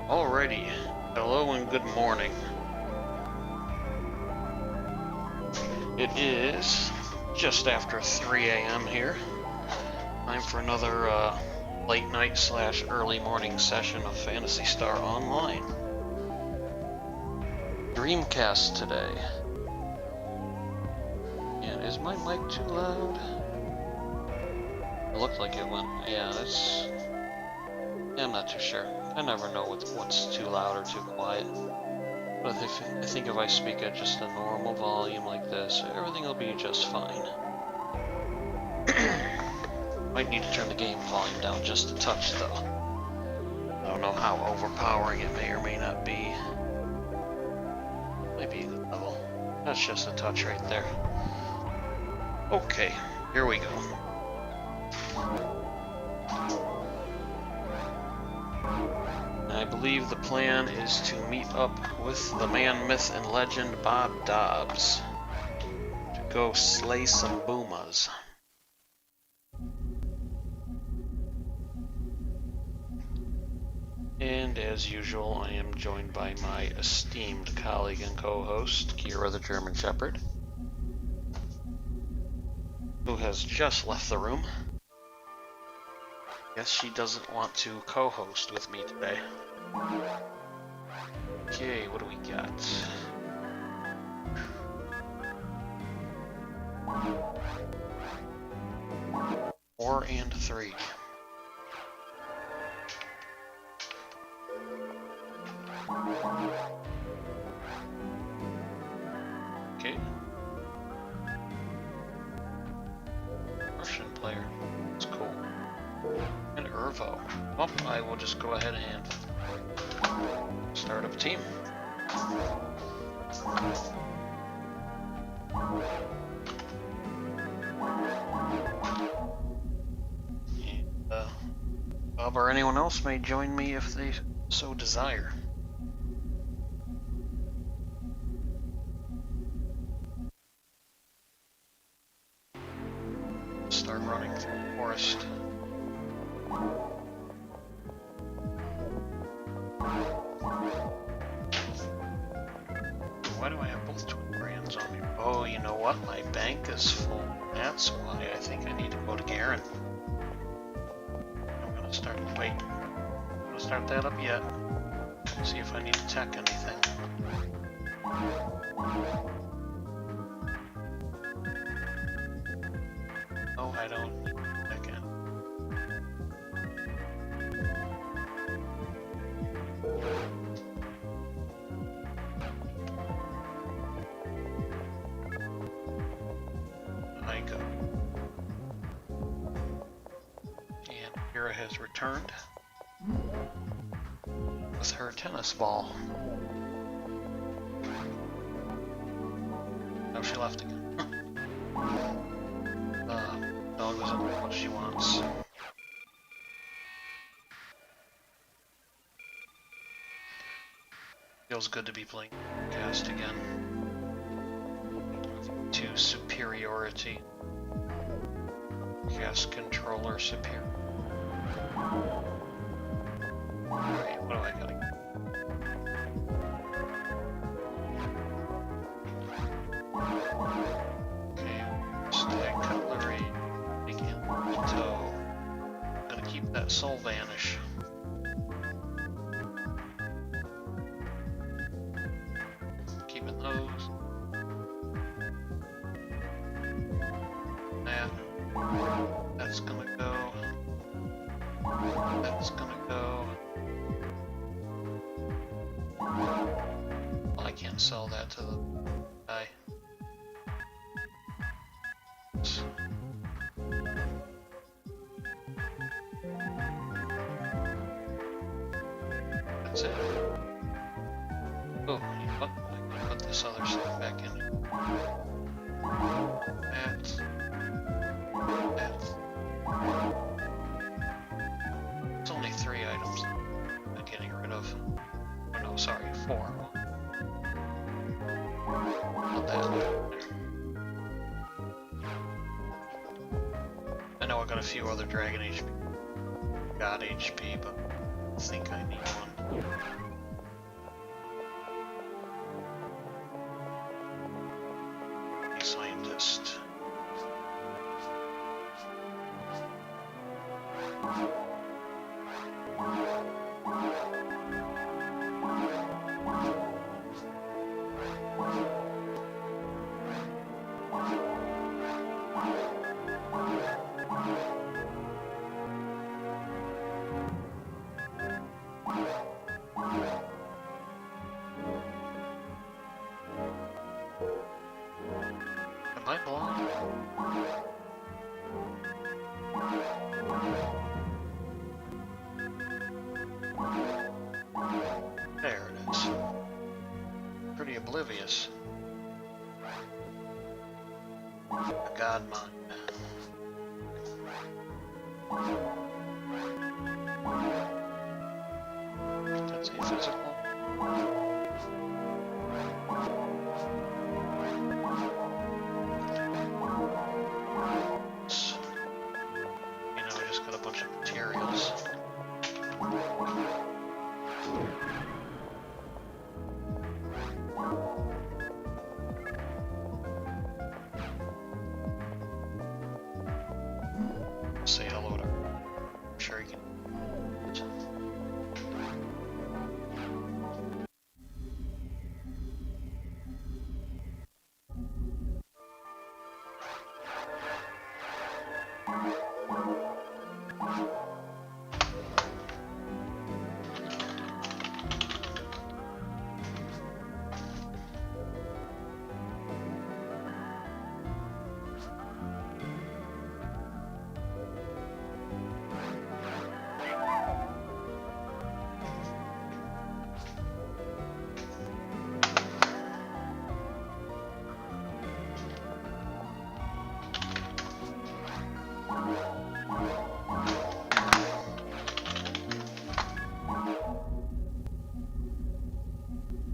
Alrighty, hello and good morning. It is just after 3 a.m. here. Time for another late night / early morning session of Phantasy Star Online. Dreamcast today. And is my mic too loud? It looked like it went. Yeah, it's. I'm not too sure. I never know what's too loud or too quiet. But I think if I speak at just a normal volume like this, everything will be just fine. Might need to turn the game volume down just a touch though. I don't know how overpowering it may or may not be. Might be a good level. That's just a touch right there. Okay, here we go. I believe the plan is to meet up with the man, myth, and legend Bob Dobbs to go slay some boomas. And as usual, I am joined by my esteemed colleague and co-host, Kira the German Shepherd, who has just left the room. Guess she doesn't want to co-host with me today. Okay, what do we got? Four and 3. Okay. Russian player. That's cool. And Irvo. Well, I will just go ahead and start up a team. And, Bob or anyone else may join me if they so desire. Start running through the forest. Why do I have both twin brands on me? Oh, you know what? My bank is full. That's why I think I need to go to Garen. I'm gonna start. Wait. I'm gonna start that up yet. See if I need to tech anything. Oh, I don't need to tech in. I go. And Kira has returned with her tennis ball. Oh, she left again. Dog doesn't know what she wants. Feels good to be playing Dreamcast again. To superiority. Cast controller superior. Alright, what do I gotta get? Okay, stack cutlery, big toe. I'm gonna keep that soul vanish. Keeping those. That's gonna go. That's gonna go. Well, I can't sell that to the guy. That's it. Oh, you know what? I can put this other stuff back in. That. It's only 3 items I'm getting rid of. Oh no, sorry, 4. Put that there. I know I got a few other Dragon HP, God HP, but I think I need one. Scientist. Am I blind? There it is. Pretty oblivious. A god mind. That's a physical. We just got a bunch of materials. Say hello to her. I'm sure you can.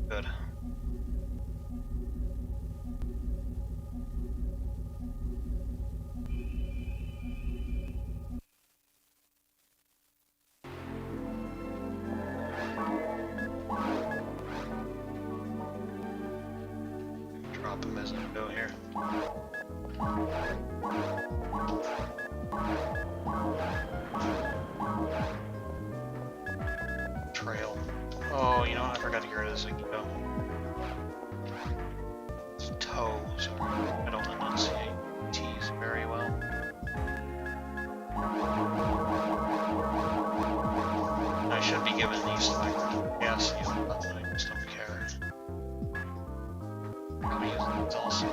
Good. Drop him as I go here. Trail. Oh, you know what? I forgot to get rid of this ago. It's toe, sorry. I don't enunciate T's very well. I should be given these like gas, but I just don't care. I'm gonna use these also.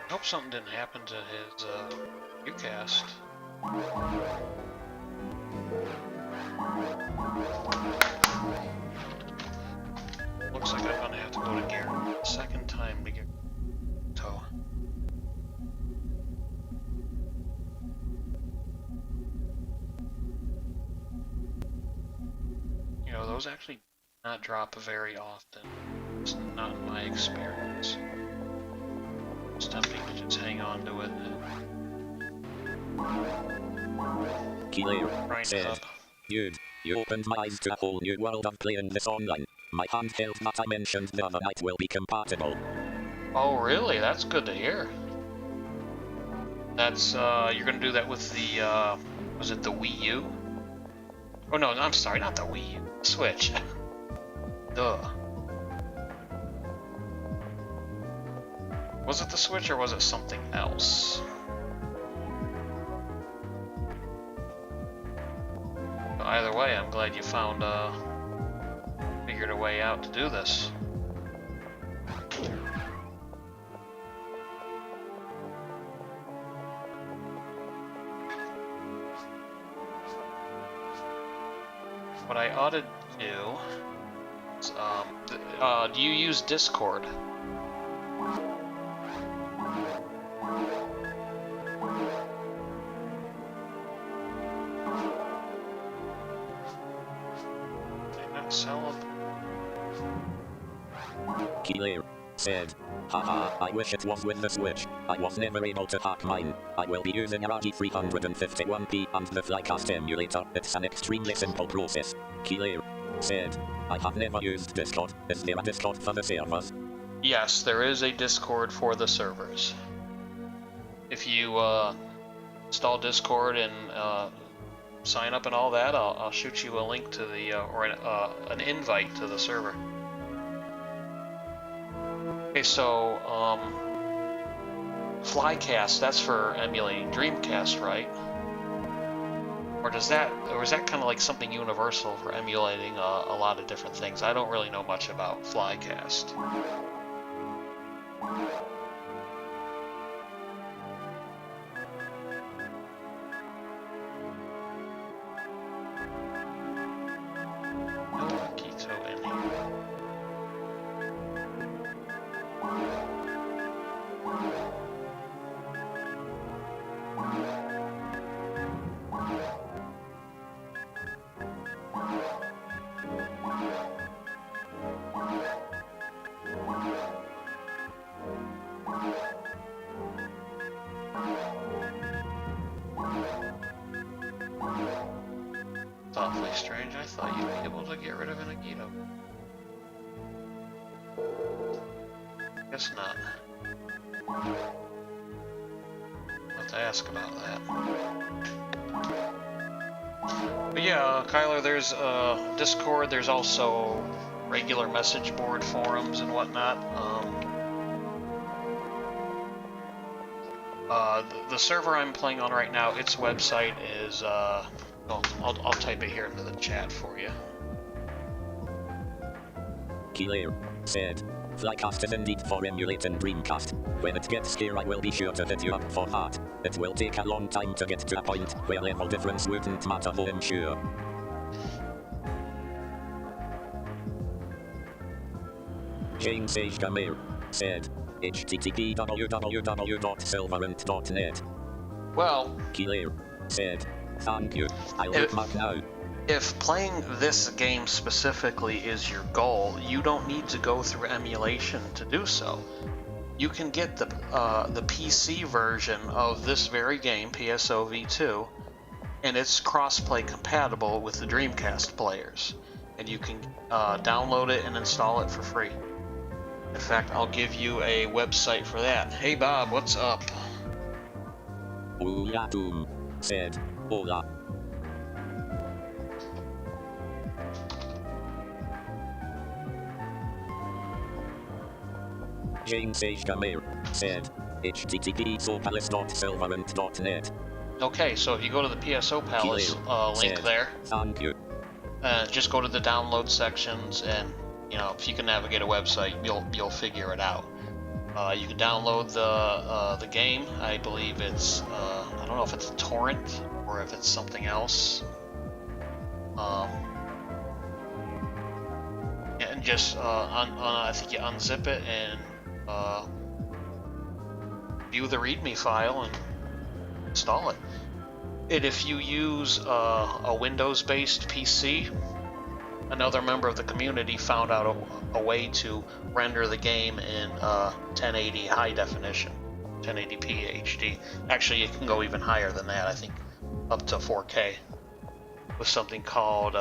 I hope something didn't happen to his Dreamcast. Looks like I'm gonna have to go to gear a second time to get toe. You know, those actually do not drop very often. It's not my experience. It's tempting to just hang on to it. Killer said, dude, you opened my eyes to a whole new world of playing this online. My handheld that I mentioned the other night will be compatible. Oh really? That's good to hear. That's, you're gonna do that with the, was it the Wii U? Oh no, I'm sorry, not the Wii U. Switch. Duh. Was it the Switch or was it something else? But either way, I'm glad you found figured a way out to do this. What I ought to do is, do you use Discord? Killer said, haha, I wish it was with the Switch. I was never able to hack mine. I will be using a ROG 351p and the Flycast emulator. It's an extremely simple process. Killer said, I have never used Discord. Is there a Discord for the servers? Yes, there is a Discord for the servers. If you install Discord and sign up and all that, I'll shoot you a link to the or an invite to the server. Okay, so Flycast, that's for emulating Dreamcast, right? Or is that kind of like something universal for emulating a lot of different things? I don't really know much about Flycast. Awfully strange. I thought you'd be able to get rid of an Agito. Guess not. I'll have to ask about that. But yeah, Kyler, there's Discord. There's also regular message board forums and whatnot. The server I'm playing on right now, its website is I'll type it here into the chat for you. Killer said, Flycast is indeed for emulating Dreamcast. When it gets here I will be sure to hit you up for that. It will take a long time to get to a point where level difference wouldn't matter, I'm sure. Jane Sage Gamer said, http www.silverant.net. Well, Killer said, thank you. I'll look back now. If playing this game specifically is your goal, you don't need to go through emulation to do so. You can get the PC version of this very game, PSOV2, and it's cross-play compatible with the Dreamcast players. And you can download it and install it for free. In fact, I'll give you a website for that. Hey Bob, what's up? Hola Doom said, hola. Jane Sage Gamer said, http://sopalist.silverant.net. Okay, so if you go to the PSO Palace link said, there, thank you. Just go to the download sections, and you know, if you can navigate a website, you'll figure it out. You can download the game. I believe it's I don't know if it's a torrent or if it's something else. And just I think you unzip it and view the README file and install it. And if you use a Windows-based PC, another member of the community found out a way to render the game in 1080 high definition, 1080p HD. Actually, it can go even higher than that, I think up to 4K, with something called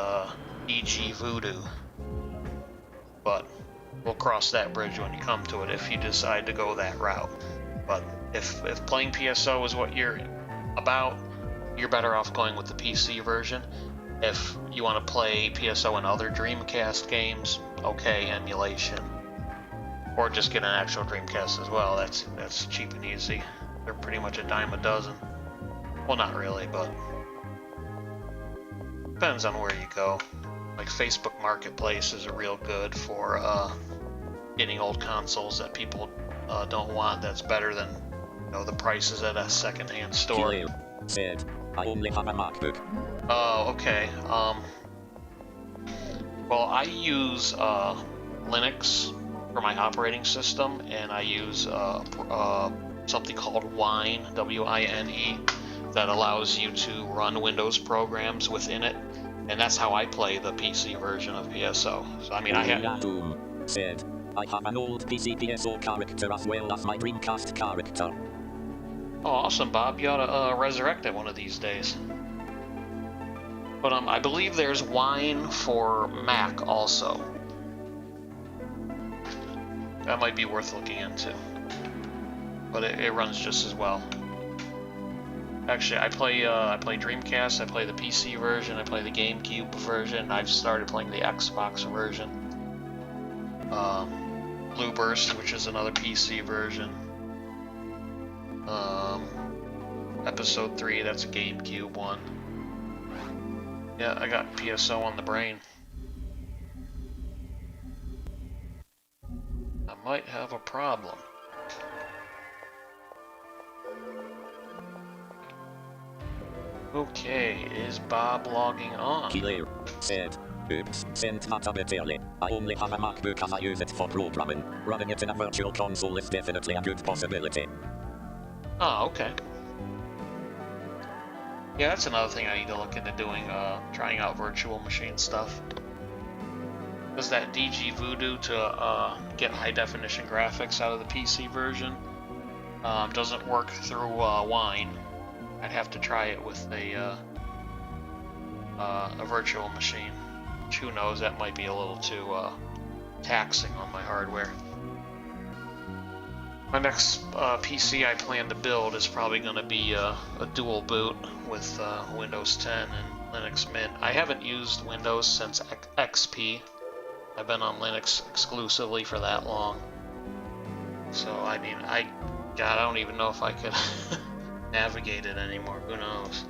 EG Voodoo. But we'll cross that bridge when you come to it if you decide to go that route. But if playing PSO is what you're about, you're better off going with the PC version. If you want to play PSO and other Dreamcast games, okay, emulation. Or just get an actual Dreamcast as well. That's cheap and easy. They're pretty much a dime a dozen. Well, not really, but depends on where you go. Like Facebook Marketplace is a real good for getting old consoles that people don't want. That's better than the prices at a secondhand store. Said, I only have a MacBook. Oh, okay. Well, I use Linux for my operating system, and I use something called Wine, W-I-N-E, that allows you to run Windows programs within it, and that's how I play the PC version of PSO. So, I mean, I have... Said, I have an old PC PSO character as well as my Dreamcast character. Oh, awesome, Bob. You ought to resurrect it one of these days. But I believe there's Wine for Mac also. That might be worth looking into. But it runs just as well. Actually, I play Dreamcast, I play the PC version, I play the GameCube version, I've started playing the Xbox version. Blue Burst, which is another PC version. Episode 3, that's a GameCube one. Yeah, I got PSO on the brain. I might have a problem. Okay, is Bob logging on? Killer said, oops, sent that a bit early. I only have a MacBook as I use it for programming. Running it in a virtual console is definitely a good possibility. Oh, okay. Yeah, that's another thing I need to look into doing, trying out virtual machine stuff. Does that DG Voodoo to get high definition graphics out of the PC version doesn't work through Wine. I'd have to try it with a virtual machine. Which, who knows, that might be a little too taxing on my hardware. My next PC I plan to build is probably going to be a dual boot with Windows 10 and Linux Mint. I haven't used Windows since XP. I've been on Linux exclusively for that long. So, I mean, God, I don't even know if I could navigate it anymore. Who knows?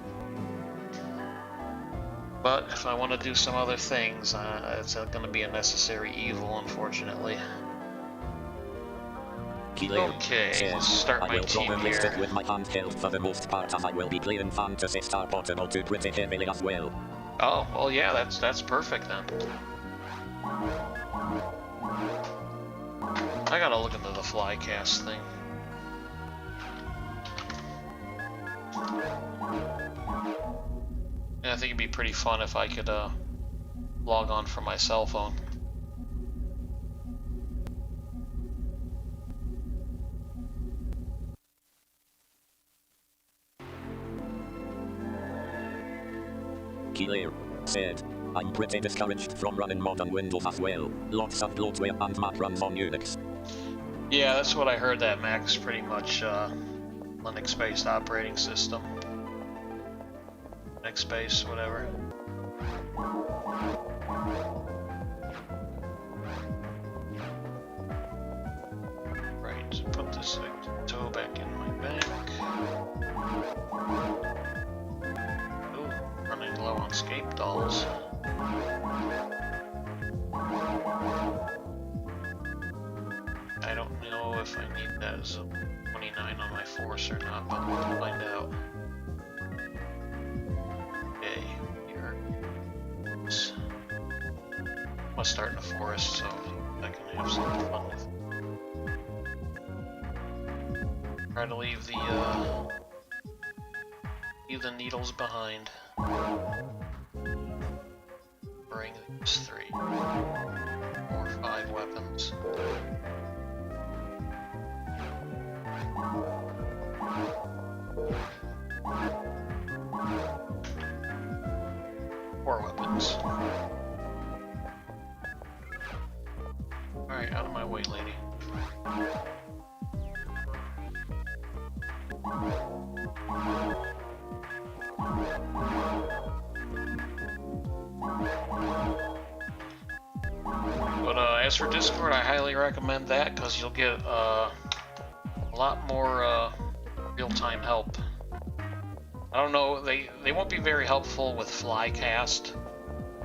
But if I want to do some other things, it's going to be a necessary evil, unfortunately. Okay, let's start my team here. Stick with my handheld for the most part, as I will be playing Phantasy Star Portable 2 pretty heavily as well. Oh, well, yeah, that's perfect then. I gotta look into the Flycast thing. Yeah, I think it'd be pretty fun if I could log on from my cell phone. Killer said, I'm pretty discouraged from running modern Windows as well. Lots of bloatware and Mac runs on Unix. Yeah, that's what I heard, that Mac's pretty much Linux-based operating system. Linux-based, whatever. Right, put this toe back in my bank. Running low on scape dolls. I don't know if I need that as a 29 on my force or not, but we'll find out. Okay, here. I'll start in a forest so I can have some fun with it. Try to leave the needles behind. Bring these 3 or 5 weapons. Four weapons. Alright, out of my way, lady. as for Discord, I highly recommend that because you'll get a lot more real-time help. I don't know, they won't be very helpful with Flycast,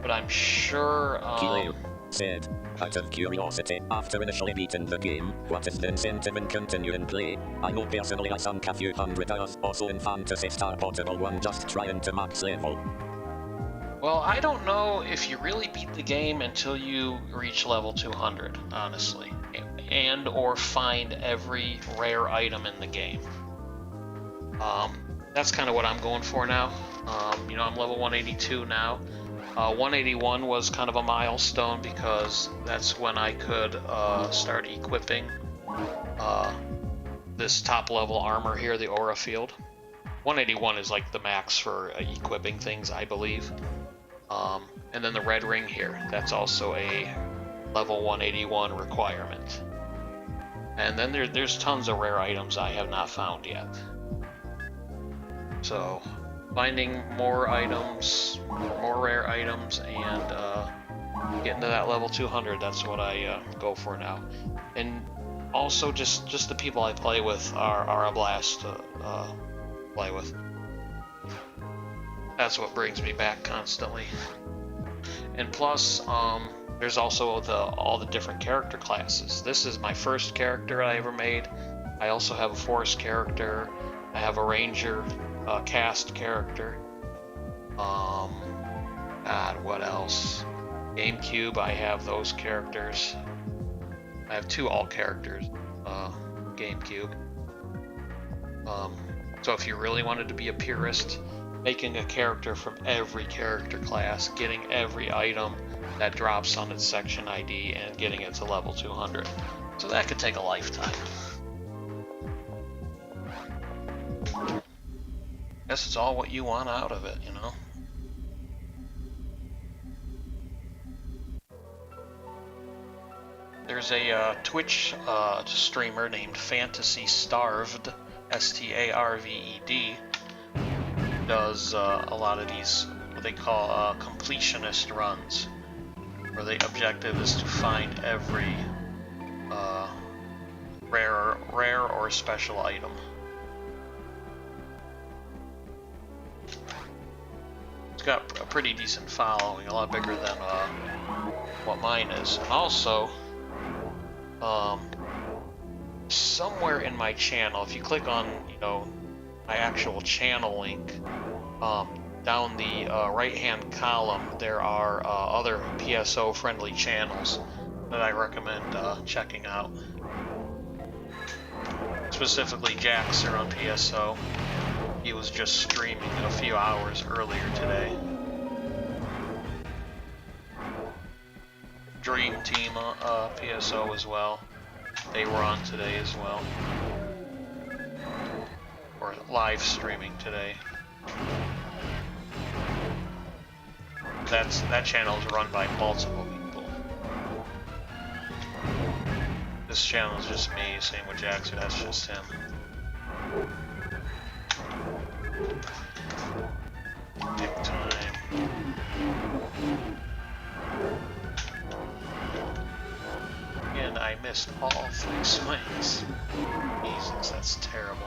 but I'm sure. Kilo said, out of curiosity, after initially beating the game, what is the incentive in continuing play? I know personally I sunk a few hundred hours also in Phantasy Star Portable 1 just trying to max level. Well, I don't know if you really beat the game until you reach level 200, honestly, and or find every rare item in the game. That's kind of what I'm going for now. You know, I'm level 182 now. 181 was kind of a milestone because that's when I could start equipping this top level armor here, the aura field. 181 is like the max for equipping things, I believe. And then the red ring here, that's also a level 181 requirement. And then there's tons of rare items I have not found yet. So finding more items, more rare items, and getting to that level 200, that's what I go for now. And also just the people I play with are a blast to play with. That's what brings me back constantly. And plus, there's also all the different character classes. This is my first character I ever made. I also have a forest character. I have a ranger cast character. God, what else? GameCube, I have those characters. I have 2 alt characters, GameCube. So if you really wanted to be a purist, making a character from every character class, getting every item that drops on its section ID, and getting it to level 200. So that could take a lifetime. Guess it's all what you want out of it, you know? There's a Twitch streamer named Phantasy Starved, S-T-A-R-V-E-D, does a lot of these, what they call completionist runs, where the objective is to find every rare or special item. It's got a pretty decent following, a lot bigger than what mine is. And also, somewhere in my channel, if you click on, you know, my actual channel link, down the right-hand column, there are other PSO-friendly channels that I recommend checking out. Specifically, Jaxer on PSO. He was just streaming a few hours earlier today. Dream Team PSO as well. They were on today as well. Or live streaming today. That channel is run by multiple people. This channel is just me, same with Jackson, that's just him. Take time. And I missed all 3 swings. Jesus, that's terrible.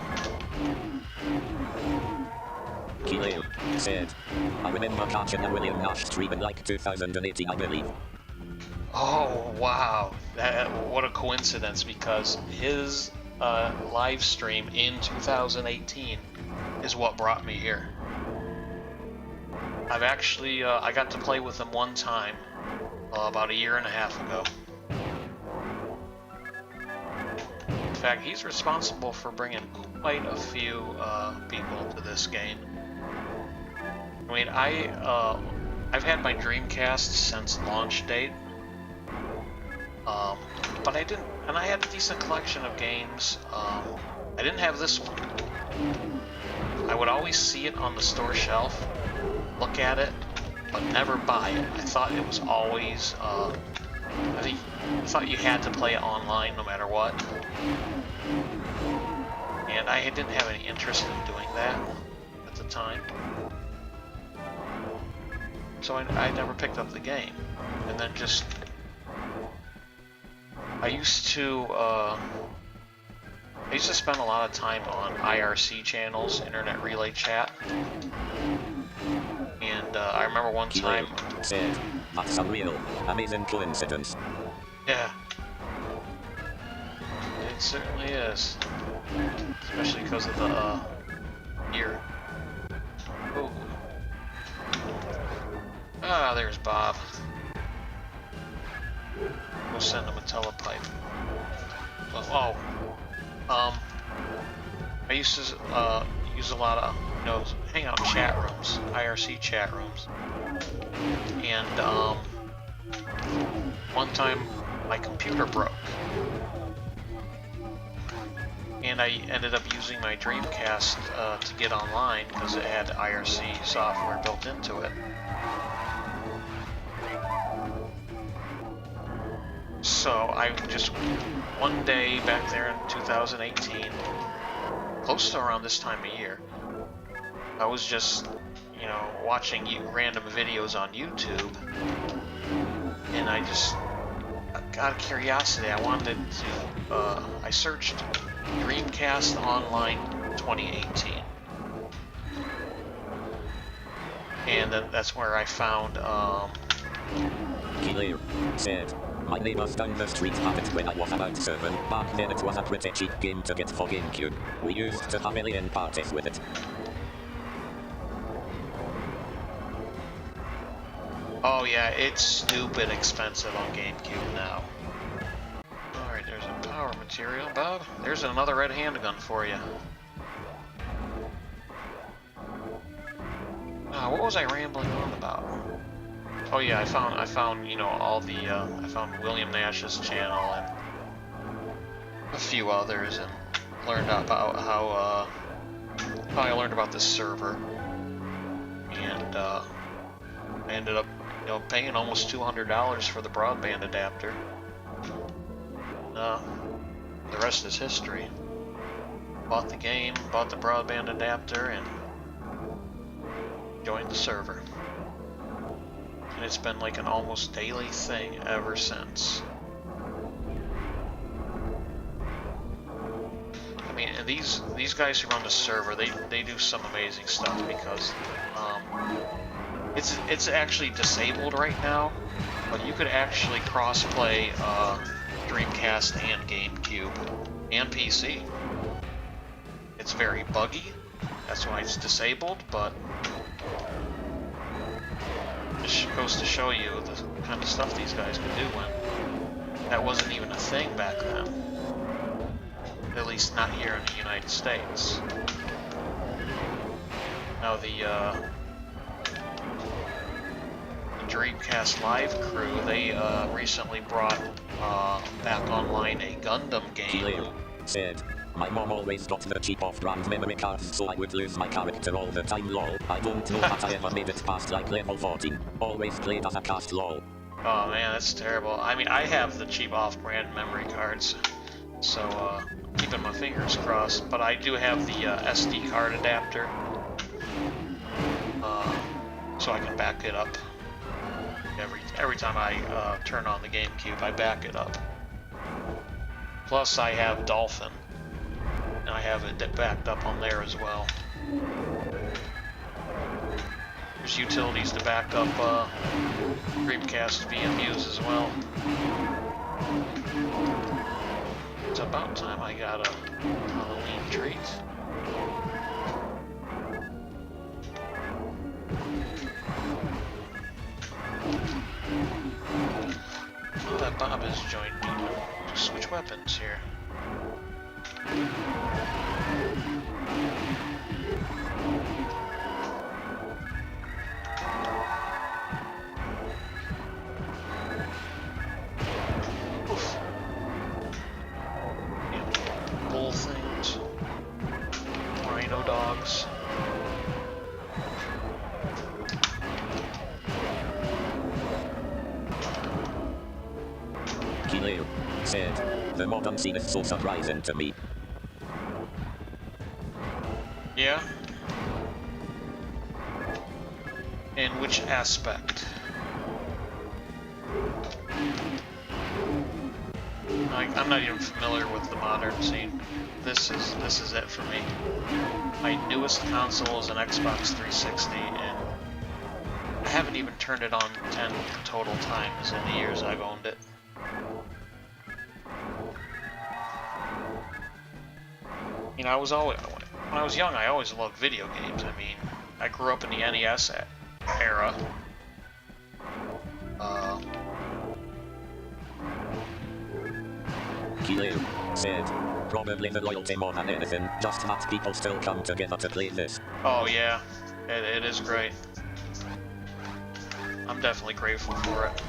Kilo said, I remember catching a William Nash stream in like 2018, I believe. Oh, wow. What a coincidence, because his live stream in 2018 is what brought me here. I've actually, I got to play with him one time, about 1.5 years ago. In fact, he's responsible for bringing quite a few people to this game. I mean, I've had my Dreamcast since launch date, but I had a decent collection of games. I didn't have this one. I would always see it on the store shelf, look at it, but never buy it. I thought it was always, I thought you had to play it online no matter what. And I didn't have any interest in doing that at the time. So I never picked up the game. And then just I used to spend a lot of time on IRC channels, Internet Relay Chat, and I remember one time. Said, that's a real amazing coincidence. Yeah, it certainly is, especially because of the ear. Oh, there's Bob. We'll send him a telepipe. Well, I used to use a lot of, hang out in chat rooms, IRC chat rooms, and one time my computer broke, and I ended up using my Dreamcast to get online because it had IRC software built into it. So I just, one day back there in 2018, close to around this time of year, I was just, watching random videos on YouTube, and I just got a curiosity. I wanted to, I searched Dreamcast Online 2018, and that's where I found, Killer said, my neighbors down the street had it when I was about 7. Back then it was a pretty cheap game to get for GameCube. We used to have alien parties with it. Oh yeah, it's stupid expensive on GameCube now. Alright, there's a power material, Bob. There's another red handgun for you. What was I rambling on about? Oh yeah, I found all the I found William Nash's channel and a few others, and learned about how I learned about this server, and I ended up paying almost $200 for the broadband adapter. The rest is history. Bought the game, bought the broadband adapter, and joined the server. And it's been like an almost daily thing ever since. I mean, these guys who run the server, they do some amazing stuff, because it's actually disabled right now, but you could actually cross-play Dreamcast and GameCube and PC. It's very buggy, that's why it's disabled, but it goes to show you the kind of stuff these guys could do when that wasn't even a thing back then. At least not here in the United States. Now the Dreamcast Live crew, they recently brought back online a Gundam game. Killer said, my mom always got the cheap off-brand memory cards so I would lose my character all the time, lol. I don't know that I ever made it past like level 14. Always played as a cast, lol. Oh man, that's terrible. I mean, I have the cheap off-brand memory cards, so keeping my fingers crossed. But I do have the SD card adapter, so I can back it up. Every time I turn on the GameCube, I back it up. Plus, I have Dolphin, and I have it backed up on there as well. There's utilities to back up Dreamcast VMUs as well. It's about time I got a Halloween treat. Oh, that Bob has joined me to switch weapons here. Oof. Yeah. Bull things. Rhino dogs. Killer said, the modern scene is so surprising to me. Yeah? In which aspect? Like, I'm not even familiar with the modern scene. This is it for me. My newest console is an Xbox 360, and I haven't even turned it on 10 total times in the years I've owned it. You know, when I was young, I always loved video games. I mean, I grew up in the NES era. Kilo said, probably the loyalty more than anything, just that people still come together to play this. Oh yeah, it is great. I'm definitely grateful for it.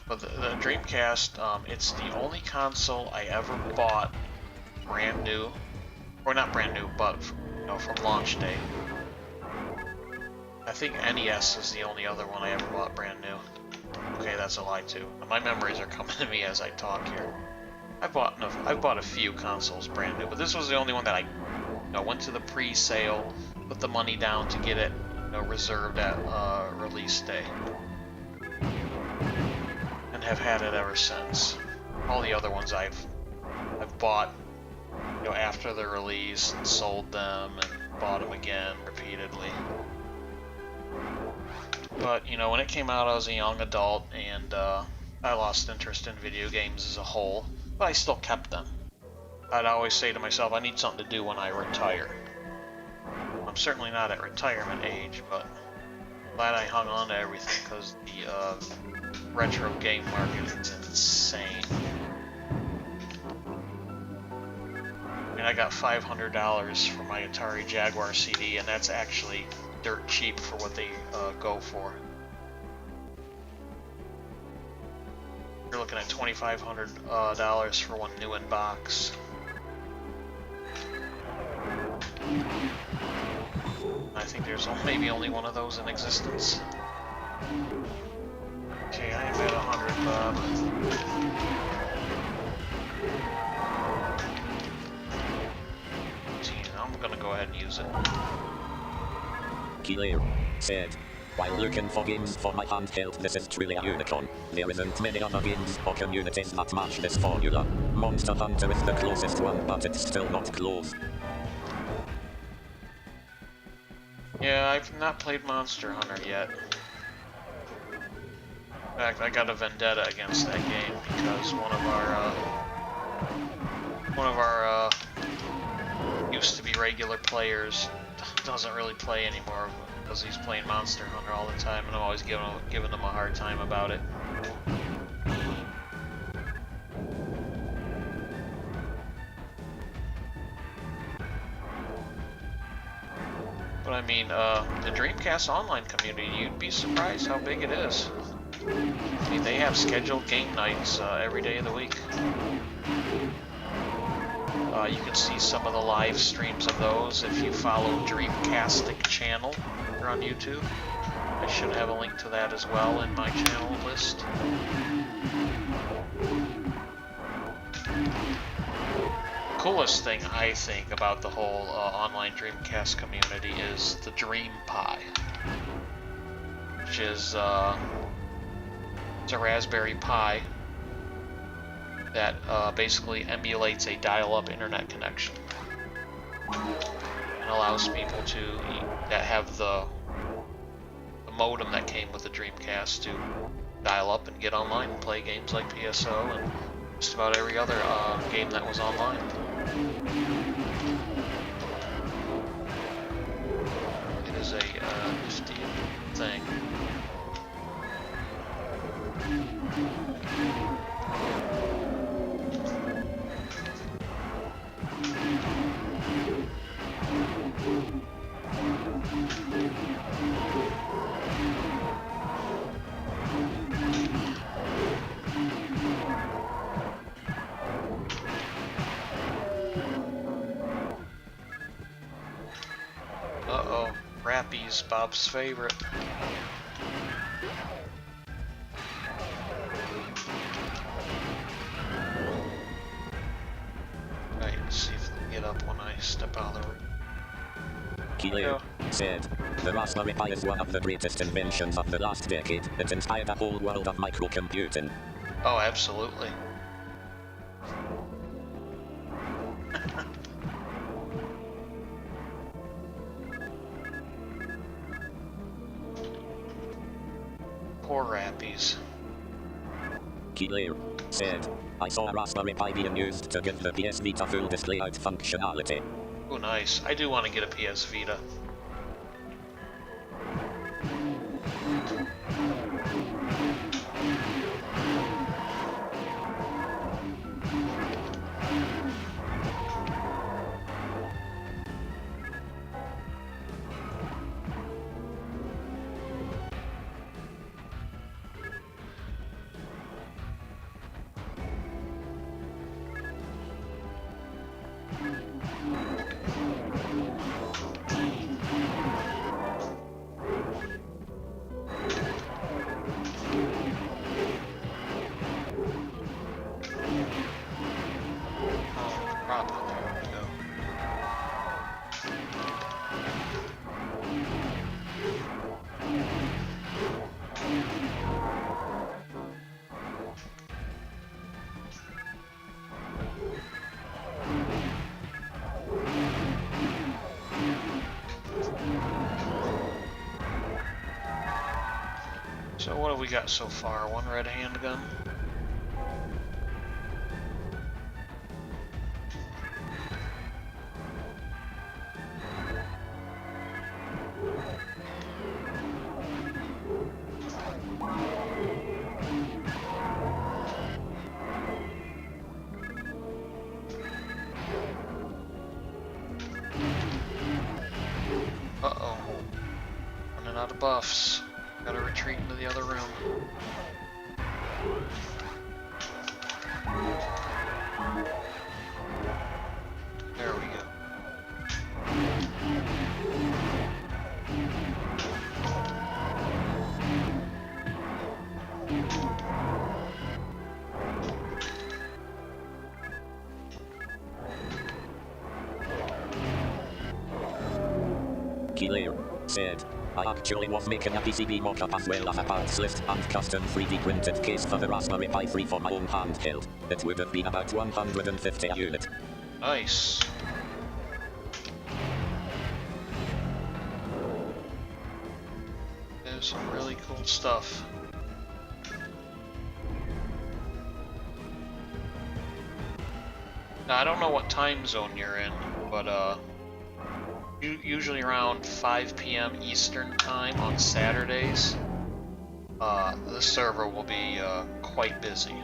But the Dreamcast, it's the only console I ever bought brand new, or not brand new, but from launch day. I think NES is the only other one I ever bought brand new. Okay, that's a lie too. My memories are coming to me as I talk here. I've bought a few consoles brand new, but this was the only one that I went to the pre-sale, put the money down to get it reserved at release day, and have had it ever since. All the other ones I've bought after the release and sold them and bought them again repeatedly. But when it came out, I was a young adult, and I lost interest in video games as a whole, but I still kept them. I'd always say to myself, I need something to do when I retire. I'm certainly not at retirement age, but glad I hung on to everything, because the retro game market is insane. I mean, I got $500 for my Atari Jaguar CD, and that's actually dirt cheap for what they go for. You're looking at $2,500 for one new in box. I think there's maybe only one of those in existence. Okay, I am at 100, Bob. I'm gonna go ahead and use it. Kilo said, while looking for games for my handheld, this is truly a unicorn. There isn't many other games or communities that match this formula. Monster Hunter is the closest one, but it's still not close. Yeah, I've not played Monster Hunter yet. In fact, I got a vendetta against that game because one of our used to be regular players doesn't really play anymore because he's playing Monster Hunter all the time, and I'm always giving him a hard time about it. But I mean, the Dreamcast online community, you'd be surprised how big it is. I mean, they have scheduled game nights every day of the week. You can see some of the live streams of those if you follow Dreamcastic channel here on YouTube. I should have a link to that as well in my channel list. Coolest thing I think about the whole online Dreamcast community is the Dream Pie, which is it's a Raspberry Pi that basically emulates a dial-up internet connection and allows people that have the modem that came with the Dreamcast to dial up and get online and play games like PSO and just about every other game that was online. It is a nifty thing. Uh-oh, Rappy's Bob's favorite. Right, let's see if they get up when I step out of the room. Kilo said, The Raspberry Pi is one of the greatest inventions of the last decade. It inspired a whole world of microcomputing. Oh, absolutely. Poor Rappies. Keeler said, I saw a Raspberry Pi being used to give the PS Vita full display out functionality. Oh, nice. I do want to get a PS Vita. So what have we got so far? One red handgun? Uh-oh. Running out of buffs. Gotta retreat into the other room. There we go. Keeler said, I actually was making a PCB mock-up as well as a parts list and custom 3D printed case for the Raspberry Pi 3 for my own handheld. It would have been about 150 a unit. Nice. There's some really cool stuff. Now, I don't know what time zone you're in, but usually around 5 p.m. Eastern time on Saturdays, the server will be quite busy.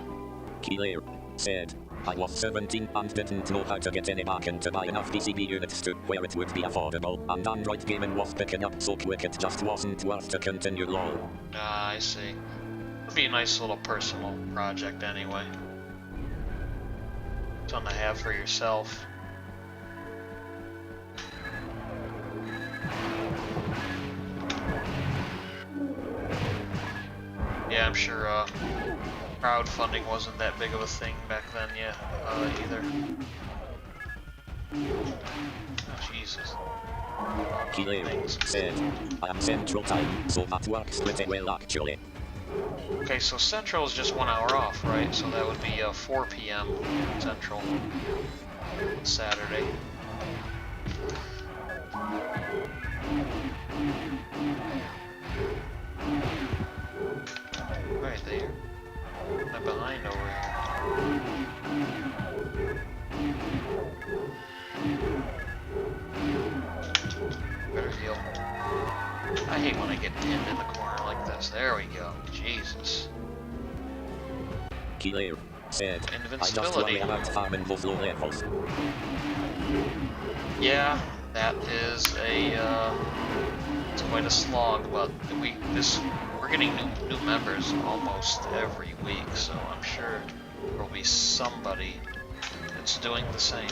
Keeler said, I was 17 and didn't know how to get any back in to buy enough PCB units to where it would be affordable, and Android gaming was picking up so quick it just wasn't worth to continue lol. Ah, I see. It'd be a nice little personal project anyway. Something to have for yourself. Yeah, I'm sure crowdfunding wasn't that big of a thing back then, yeah, either. Oh, Jesus. Keeler said, I am Central Time, so that works pretty well actually. Okay, so Central is just 1 hour off, right? So that would be 4 p.m. Central Saturday. Right there. I'm behind over here. Better heal. I hate when I get pinned in the corner like this. There we go. Jesus. Keeler said, I just Invincibility. worry about farming those low levels. Yeah, that is a it's quite a slog, but we're getting new members almost every week, so I'm sure there'll be somebody that's doing the same.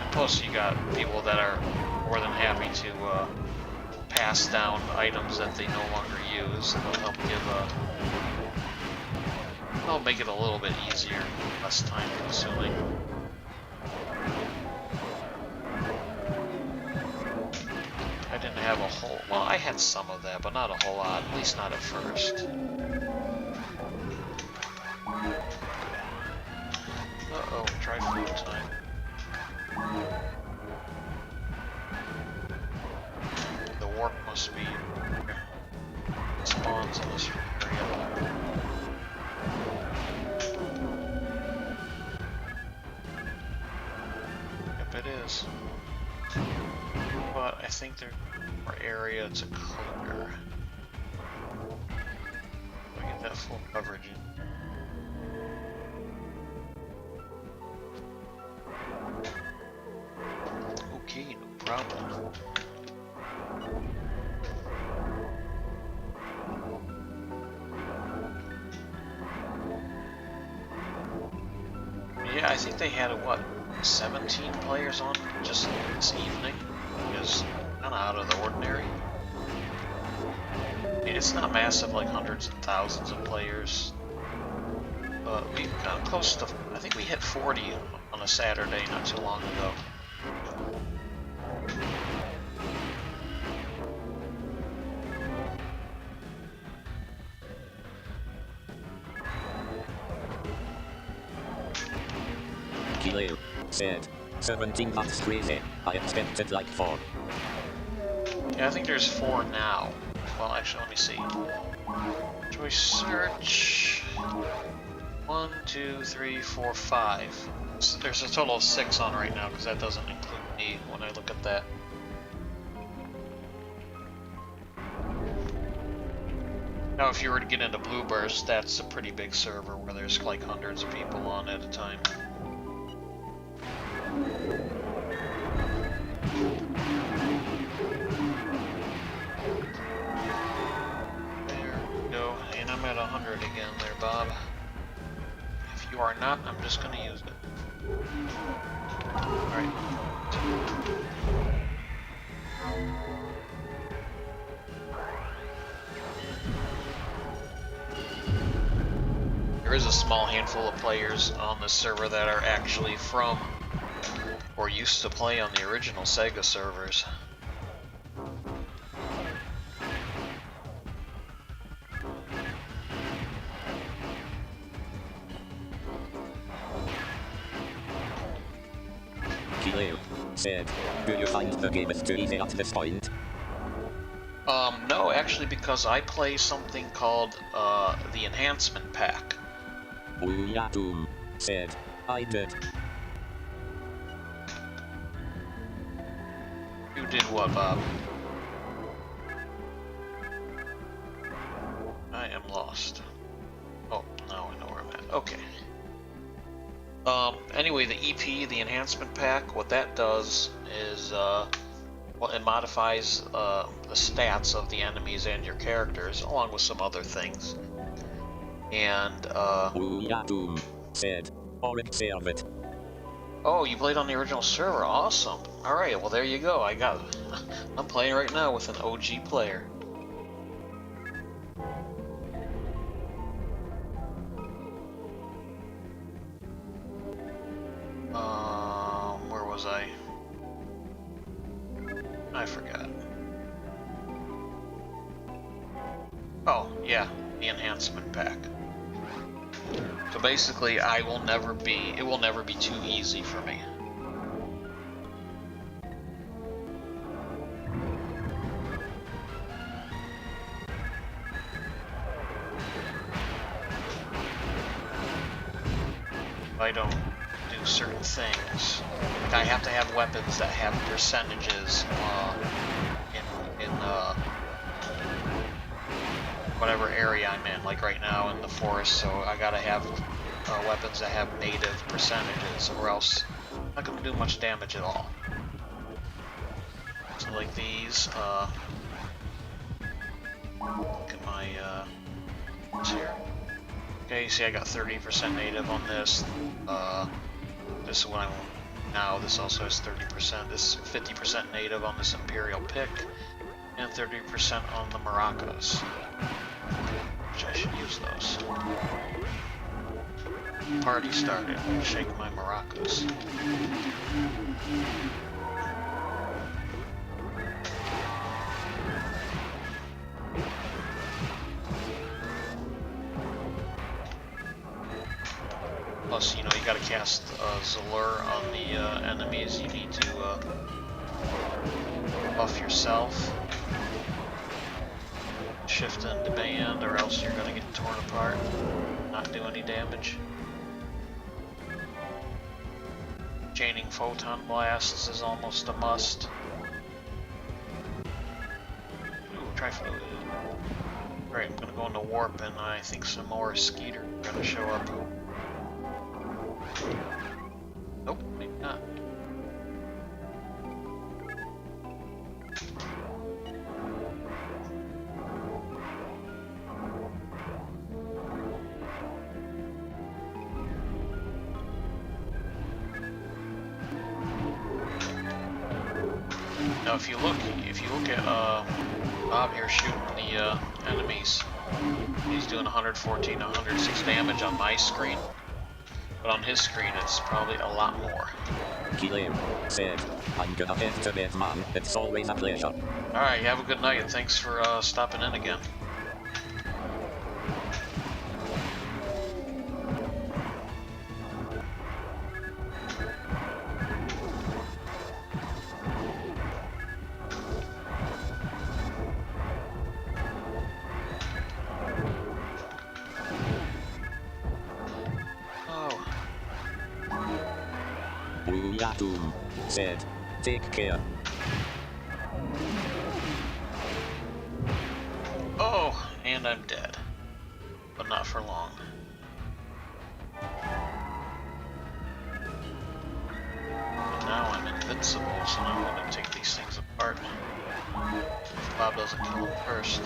And plus, you got people that are more than happy to pass down items that they no longer use, and they'll help make it a little bit easier, less time consuming. have a whole... Well, I had some of that, but not a whole lot. At least not at first. Uh-oh, try food time. The warp must be... spawns in this area. Yep, it is. But I think there's more area to clear. I get that full coverage in. Okay, no problem. Yeah, I think they had what, 17 players on just this evening. Is kind of out of the ordinary. I mean, it's not massive like hundreds and thousands of players, but we've got close to, I think we hit 40 on a Saturday not too long ago. Kilo said, 17, that's crazy. I expected like 4. Yeah, I think there's 4 now. Well, actually, let me see. Choice search. 1, 2, 3, 4, 5. So there's a total of 6 on right now because that doesn't include me when I look at that. Now, if you were to get into Blueburst, that's a pretty big server where there's like hundreds of people on at a time. There we go, and I'm at 100 again there, Bob. If you are not, I'm just going to use it. Alright. There is a small handful of players on this server that are actually from or used to play on the original Sega servers. Kilo said, do you find the game is too easy at this point? No, actually, because I play something called the Enhancement Pack. Doom said, I did. You did what, Bob? I am lost. Oh, now I know where I'm at. Okay. Anyway, the EP, the Enhancement Pack, what that does is, well, it modifies the stats of the enemies and your characters, along with some other things. And, Doom said, orange served. Oh, you played on the original server. Awesome. Alright, well there you go. I'm playing right now with an OG player. Where was I? I forgot. Oh, yeah, the Enhancement Pack. So basically, it will never be too easy for me. If I don't do certain things, like I have to have weapons that have percentages in whatever area I'm in, like right now in the forest, so I gotta have weapons that have native percentages, or else I'm not gonna do much damage at all. So like these, look at my, what's here? Okay, you see I got 30% native on this, this is what I'm now, this also has 30%, this is 50% native on this Imperial Pick, and 30% on the maracas. Which I should use those. Party started. Shake my maracas. Plus, you know, you gotta cast Zalur on the enemies. You need to buff yourself. Shift into band, or else you're gonna get torn apart, not do any damage. Chaining photon blasts is almost a must. Ooh, try floated. Alright, I'm gonna go into warp, and I think some more skeeter are gonna show up. Nope, maybe not. Now, if you look at Bob here shooting the enemies, he's doing 114, 106 damage on my screen, but on his screen it's probably a lot more. Kilim said, I'm gonna have to bed, man. It's always a pleasure. Alright, you have a good night, and thanks for stopping in again. Yatum said, take care. Oh, and I'm dead. But not for long. But now I'm invincible, so now I'm going to take these things apart. If Bob doesn't kill him first.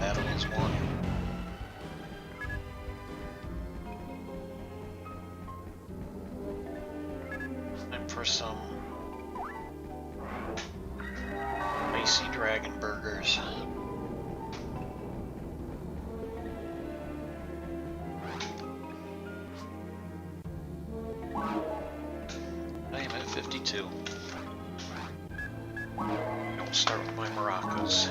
Battle is won. Time for some icy dragon burgers. I am at 52. Don't start with my maracas.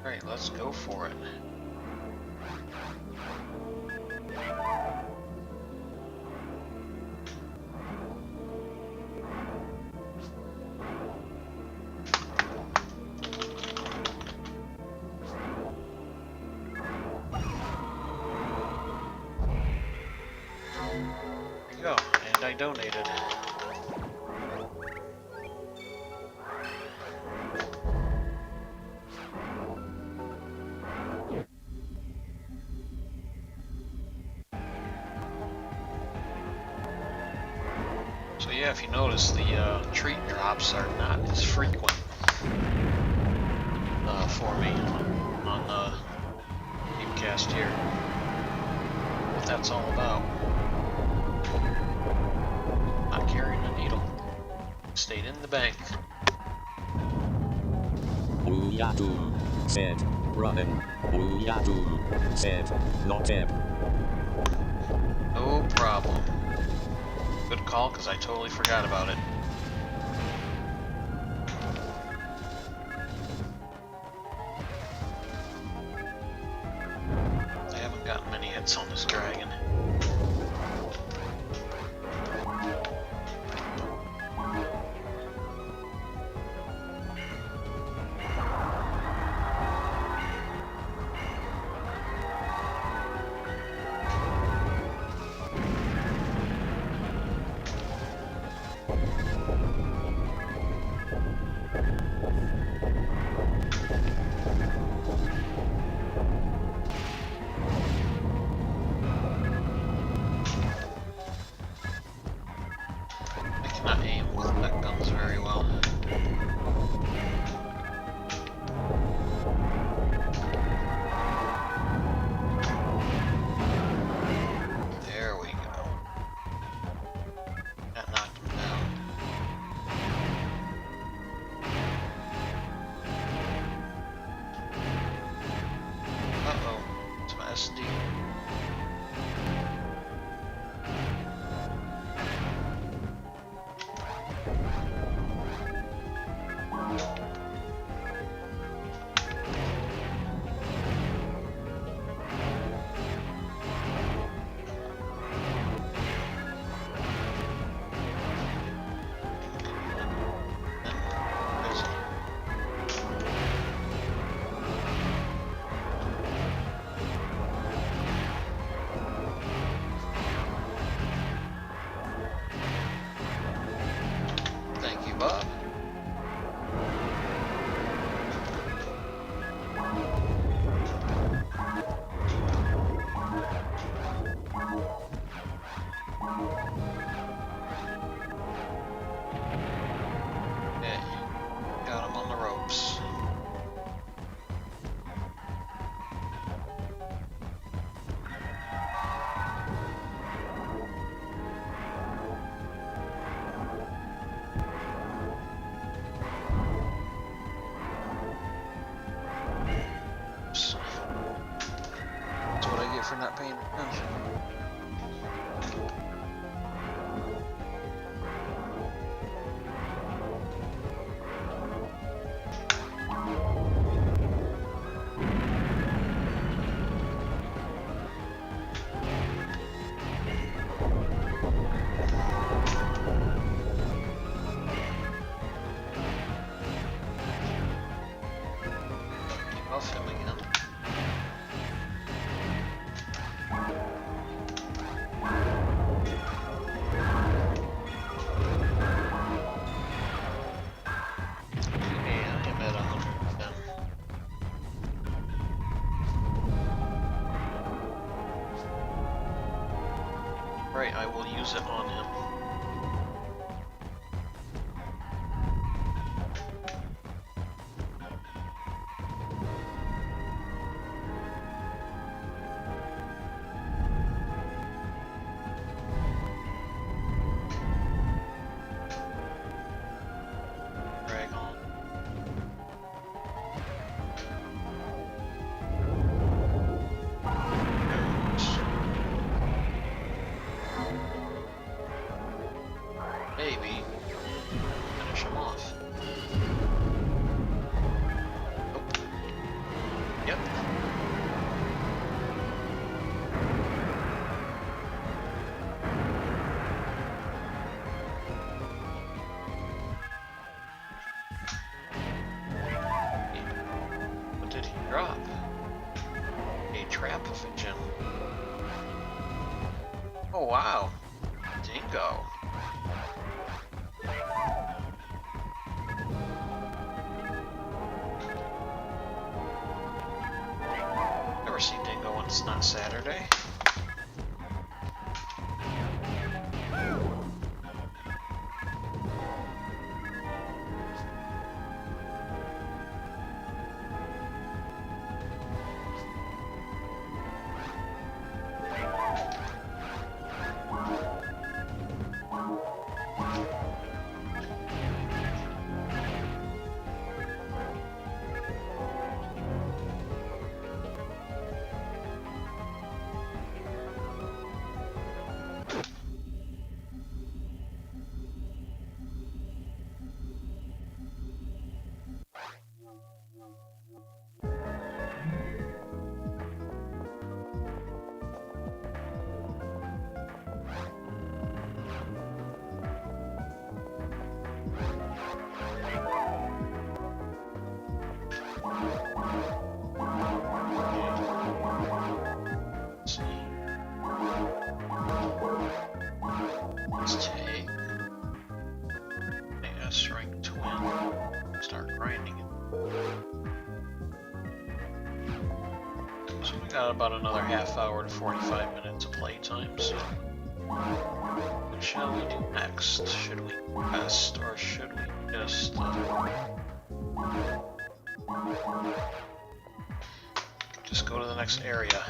Alright, let's go for it. There you go, and I donated. So yeah, if you notice, the treat drops are not as frequent for me on the Dreamcast here. What that's all about. Not carrying a needle. Stayed in the bank. Yatum said, running. Yatum said, not him. No problem. Good call, because I totally forgot about it. I haven't gotten many hits on this dragon. SD. Thank you, Bob. Okay, got him on the ropes. Oops. That's what I get for not paying attention. Off him again. Yeah, I am at 110. Right, I will use it on him. Drag on. Maybe finish him off. Nope. Yep. What did he drop? A trap of a gem. Oh wow. Dingo. Never see Dingo when it's not Saturday. Let's take a shrink twin. Start grinding it. So we got about another half hour to 45 minutes of playtime, so what shall we do next? Should we rest or should we just go to the next area?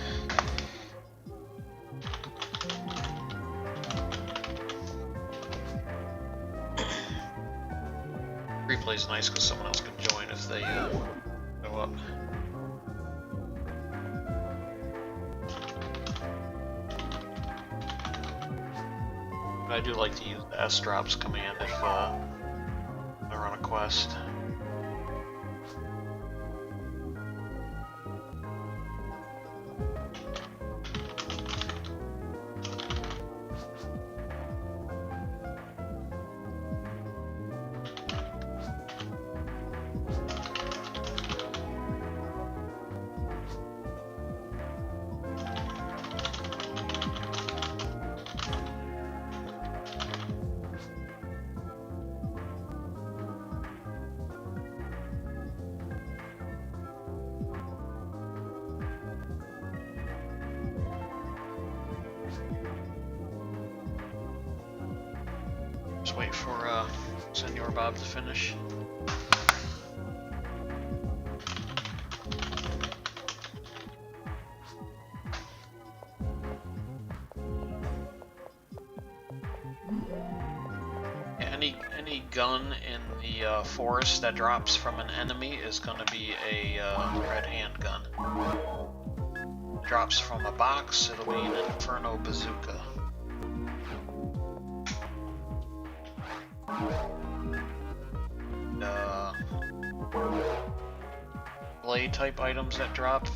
Replay's nice because someone else can join if they go up. I do like to use the S-Drops command if I run a quest. Just wait for Senor Bob to finish. Any gun in the forest that drops from an enemy is going to be a red handgun. Drops from a box, it'll be an Inferno bazooka. Blade type items that drop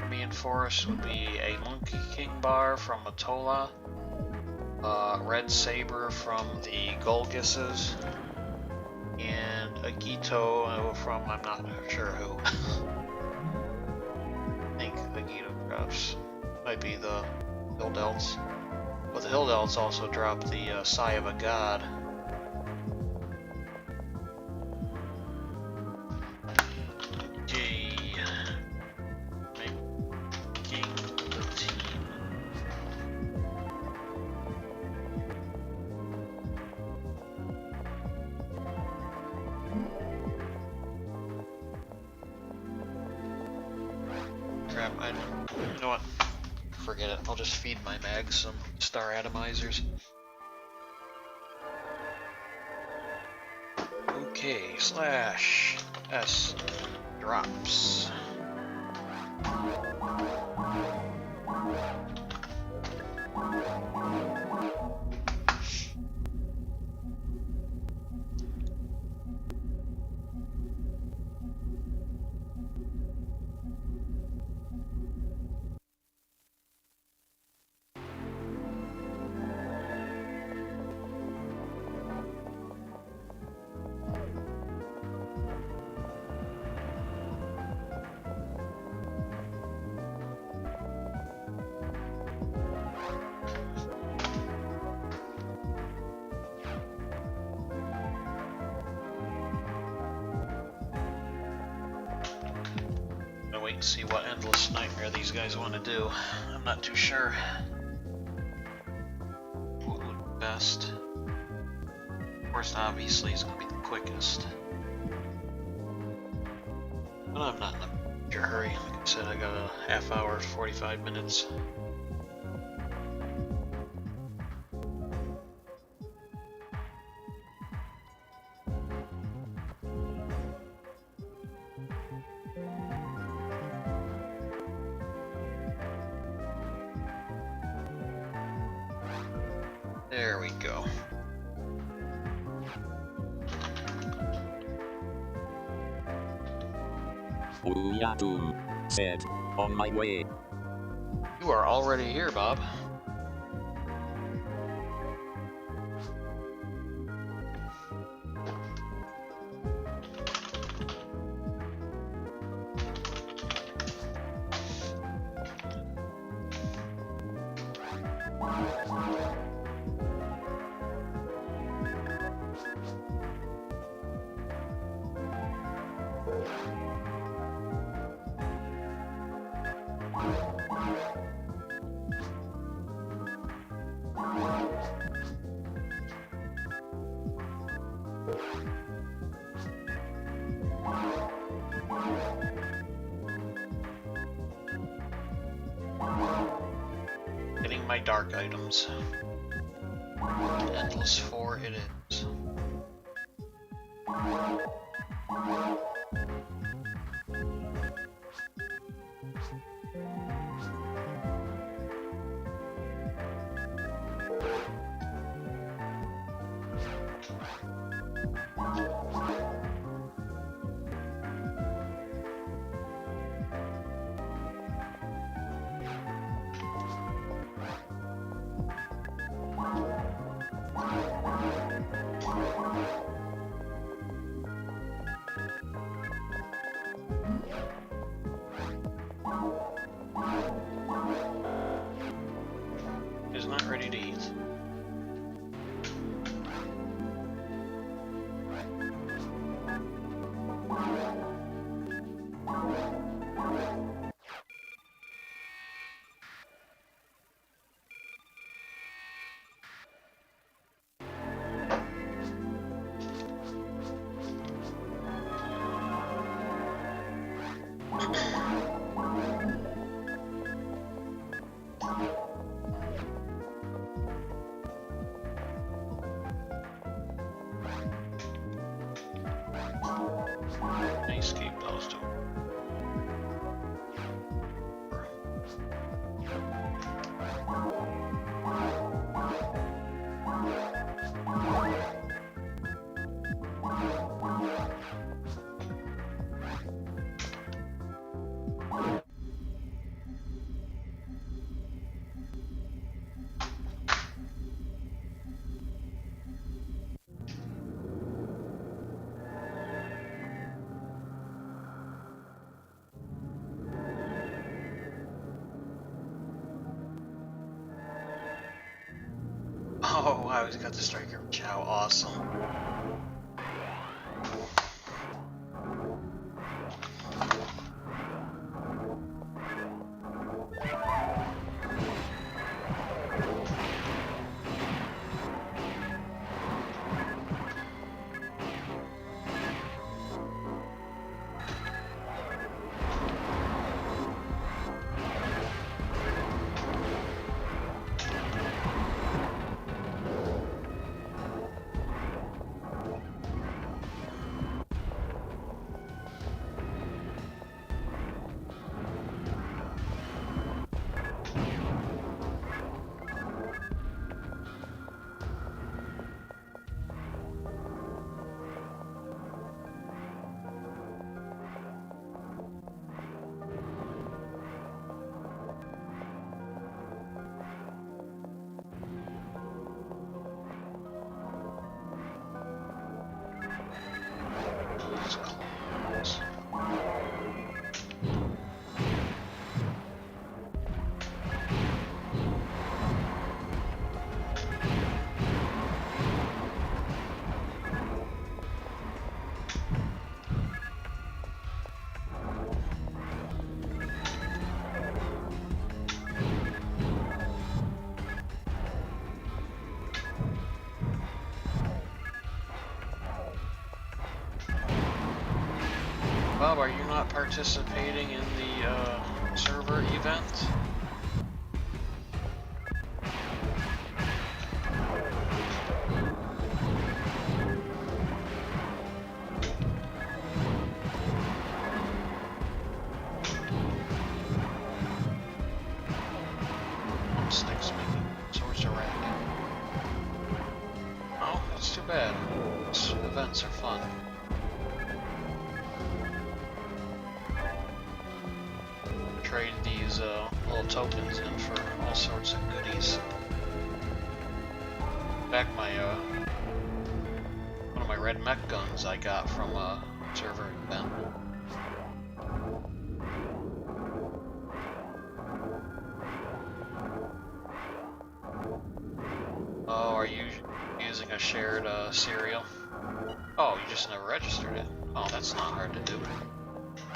me in forest would be a Monkey King bar from a Tola, red saber from the Golgises, and a Gito from I'm not sure who. I think the Gito drops might be the Hildelts, but the Hildelts also drop the Sigh of a God. You know what? Forget it. I'll just feed my mags some star atomizers. Okay, slash S drops. Wait and see what endless nightmare these guys want to do. I'm not too sure what would be best. Of course, obviously, is going to be the quickest. But I'm not in a major hurry. Like I said, I got a half hour, 45 minutes. There we go. Ooh-ya-doom said, on my way. You are already here, Bob. Getting my dark items. Endless 4 it is. to eat. Escape those two. Oh, I always got the striker chow. Awesome. Bob, are you not participating in the server event? Snakes making sorts of racket. Oh, that's too bad. These events are fun. Trade these little tokens in for all sorts of goodies. In fact, my one of my red mech guns I got from a server event. Oh, are you using a shared serial? Oh, you just never registered it. Oh, that's not hard to do.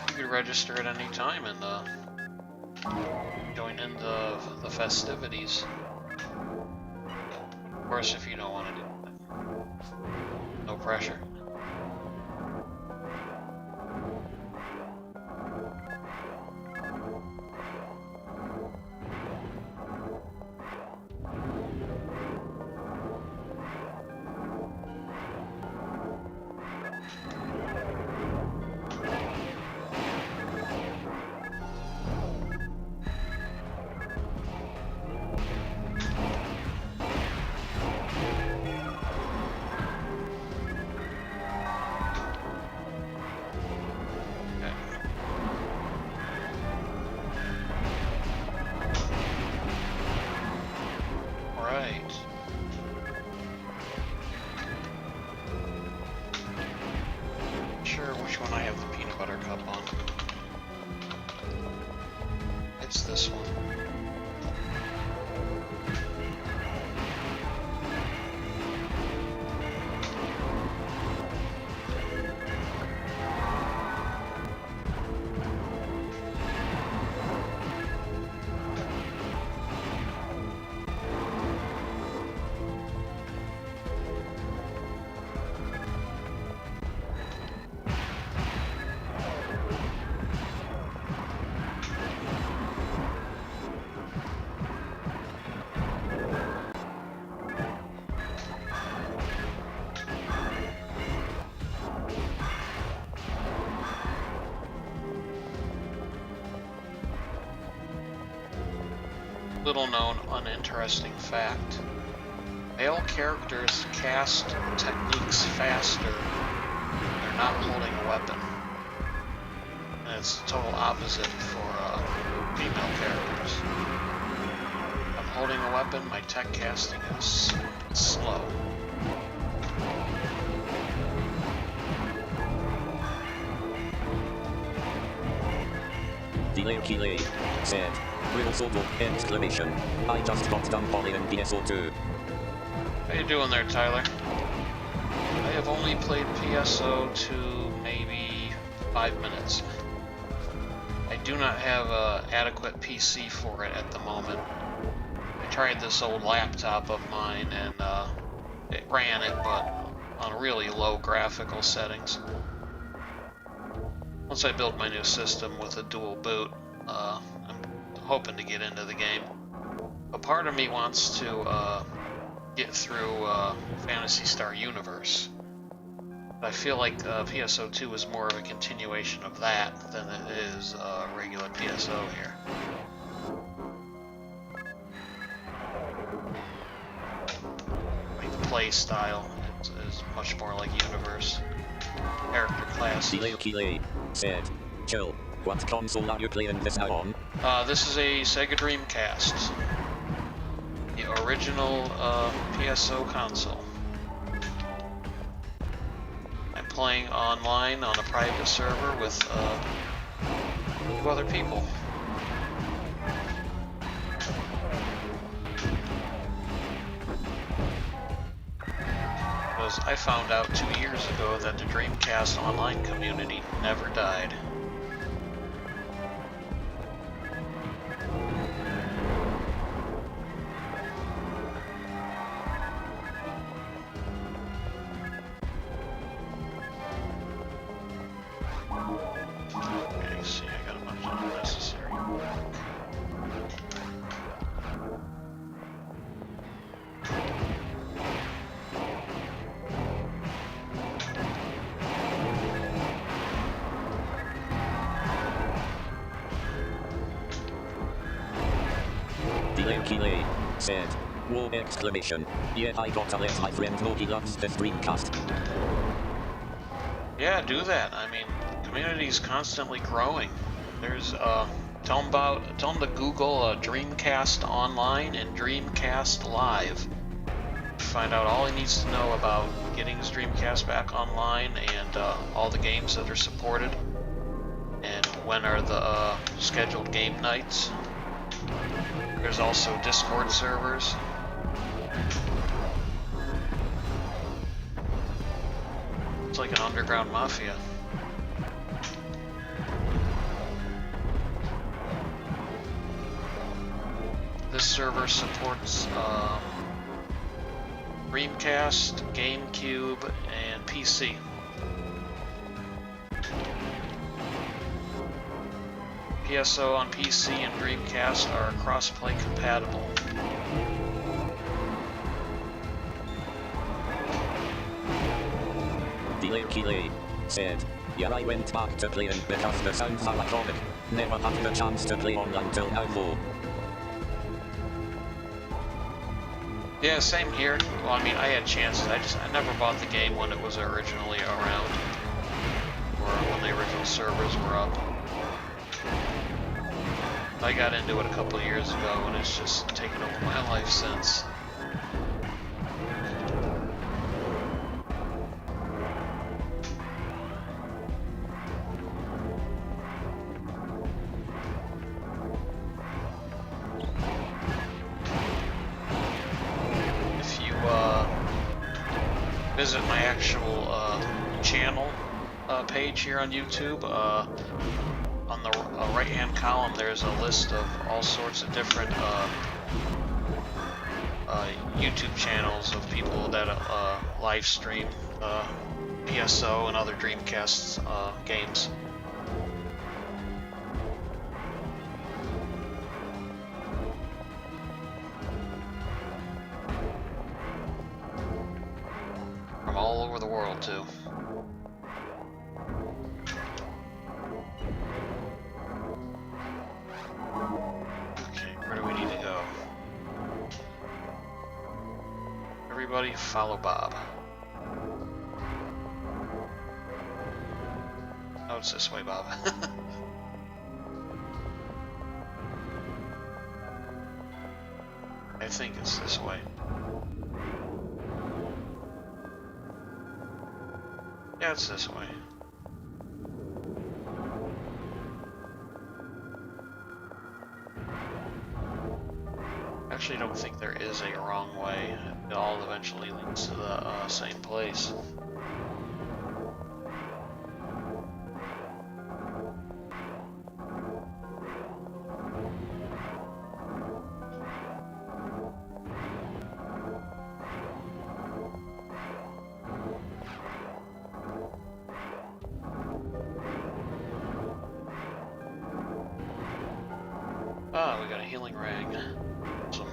You could register at any time and join in the festivities. Of course, if you don't want to do it. No pressure. Which one I have the peanut butter cup on. It's this one. little known uninteresting fact. Male characters cast techniques faster when they're not holding a weapon. And it's the total opposite for female characters. If I'm holding a weapon, my tech casting is slow. Delay said, Real Solo, exclamation. I just got done playing PSO2. How you doing there, Tyler? I have only played PSO2 maybe 5 minutes. I do not have an adequate PC for it at the moment. I tried this old laptop of mine and it ran it, but on really low graphical settings. Once I build my new system with a dual boot, I'm hoping to get into the game. A part of me wants to get through Phantasy Star Universe. But I feel like PSO2 is more of a continuation of that than it is regular PSO here. Like the play style is much more like Universe. Character class. Delay said, chill. What console are you playing this now on? This is a Sega Dreamcast. The original PSO console. I'm playing online on a private server with 2 other people. Because I found out 2 years ago that the Dreamcast online community never died. Okay, see, I got a bunch of unnecessary work. Delay said, whoa exclamation. Yeah, I gotta let my friend know he loves this Dreamcast. Yeah, do that. I mean, the community's constantly growing. There's tell them to Google Dreamcast Online and Dreamcast Live. Find out all he needs to know about getting his Dreamcast back online and all the games that are supported and when are the scheduled game nights. There's also Discord servers. It's like an underground mafia. This server supports Dreamcast, GameCube, and PC. PSO on PC and Dreamcast are cross-play compatible. Delay said, yeah, I went back to playing because the sounds are iconic. Never had the chance to play online till now though. Yeah, same here. Well, I mean, I had chances. I never bought the game when it was originally around, or when the original servers were up. I got into it a couple of years ago, and it's just taken over my life since. If you visit my actual channel page here on YouTube, on the right-hand column, there's a list of all sorts of different YouTube channels of people that live stream PSO and other Dreamcast games. From all over the world, too. Okay, where do we need to go? everybody follow Bob. Oh, it's this way, Bob. I think it's this way. Yeah, it's this way. Actually, don't think there is a wrong way. It all eventually leads to the same place. Ah, we got a healing rag. Awesome.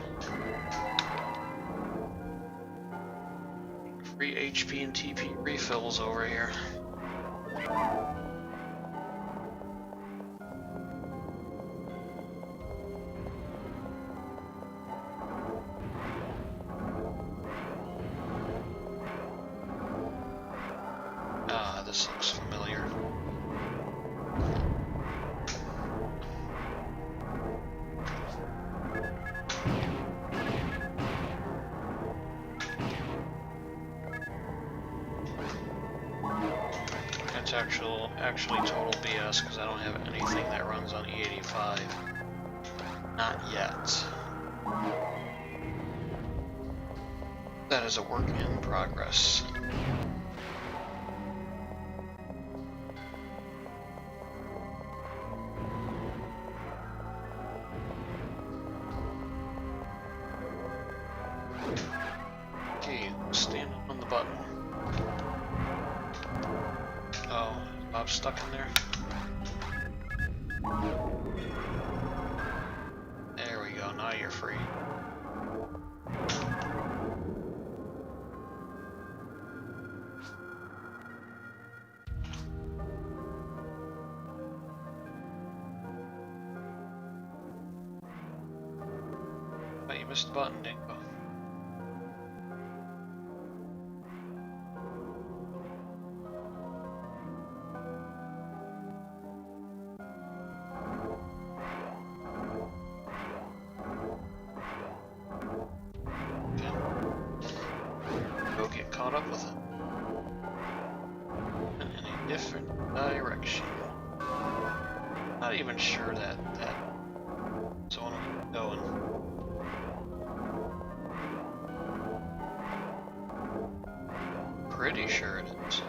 Free HP and TP refills over here. Ah, this looks familiar. It's actually total BS because I don't have anything that runs on E85. Not yet. That is a work in progress. Okay, standing on the button. Oh, Bob's stuck in there. There we go, now you're free. Oh, you missed the button, Dingo. Caught up with it in a different direction. Not even sure that so when I'm going. Pretty sure it is.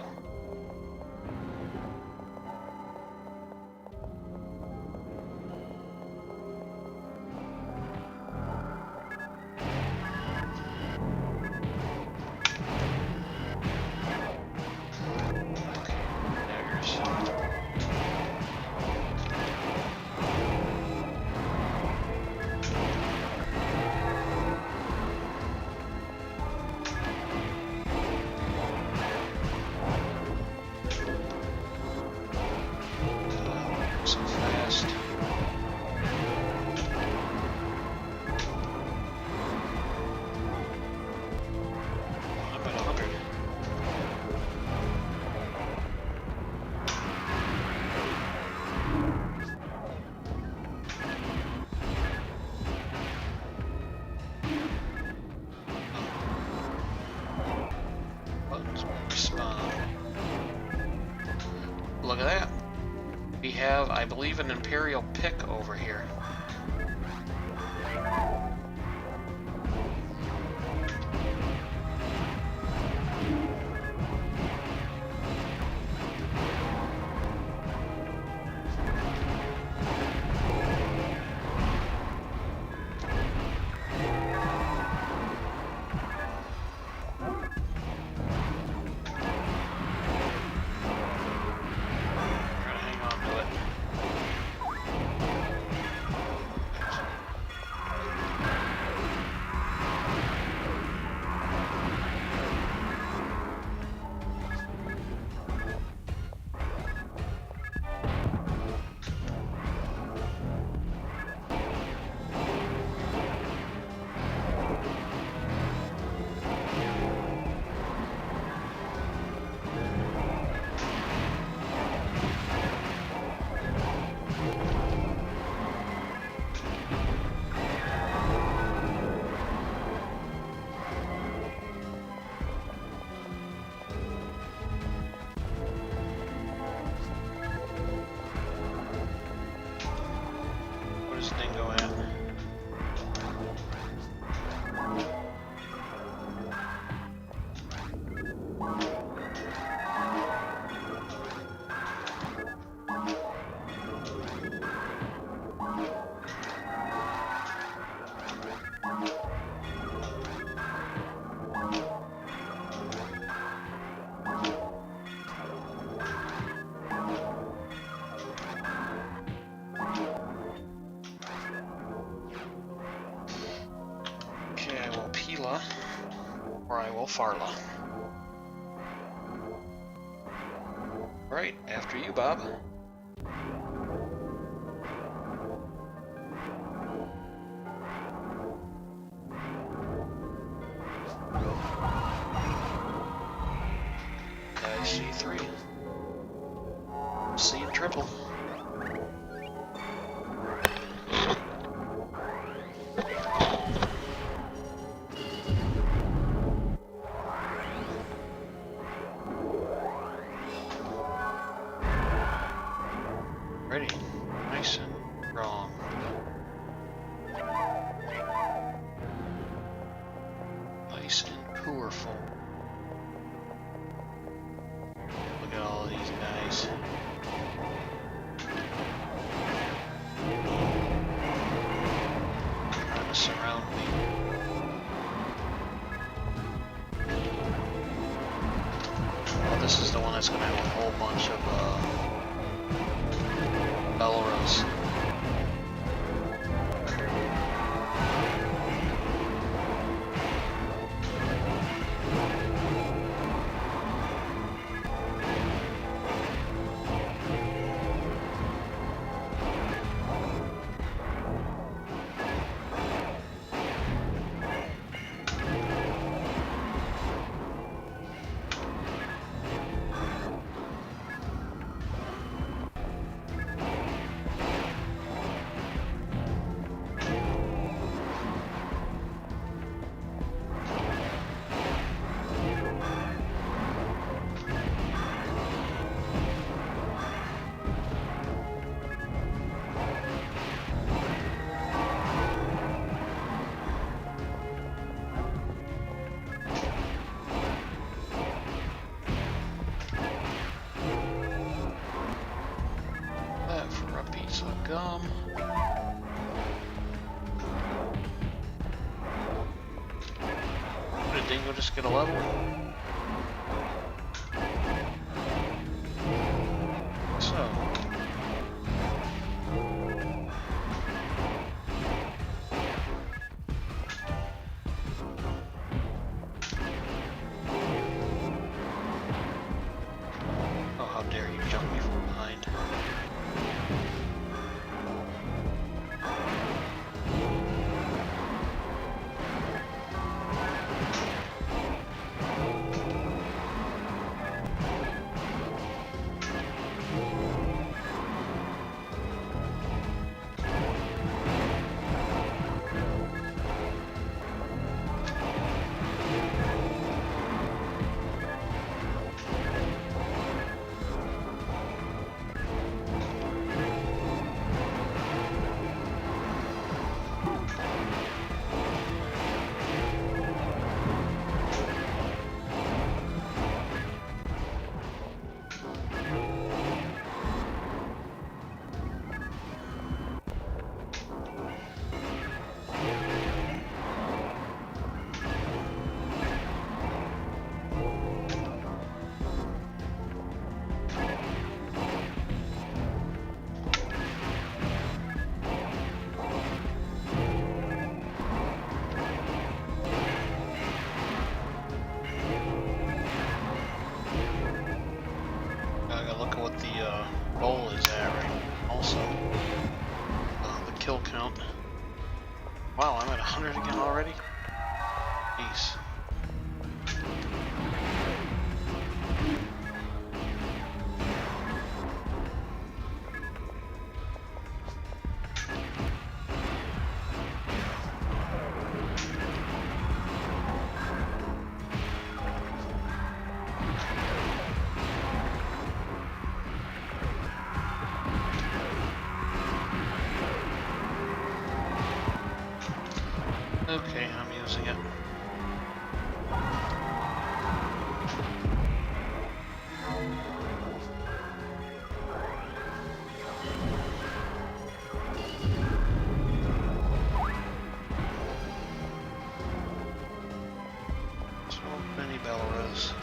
So fast. I'm at 100. Buttons won't respond. Look at that. We have, I believe, an Imperial Pick over here. or I will Farla. Right, after you, Bob. I see 3. See triple. Ready, nice and strong. Nice and powerful. Look at all these guys. Trying to surround me. Oh, this is the one that's gonna have a whole bunch of Belarus. Gum. Did Dingo just get a level? So. Oh, how dare you jump me from behind. Goal is at right also. The kill count. Wow, I'm at 100 again already? Jeez. Okay, I'm using it. So many Belarus.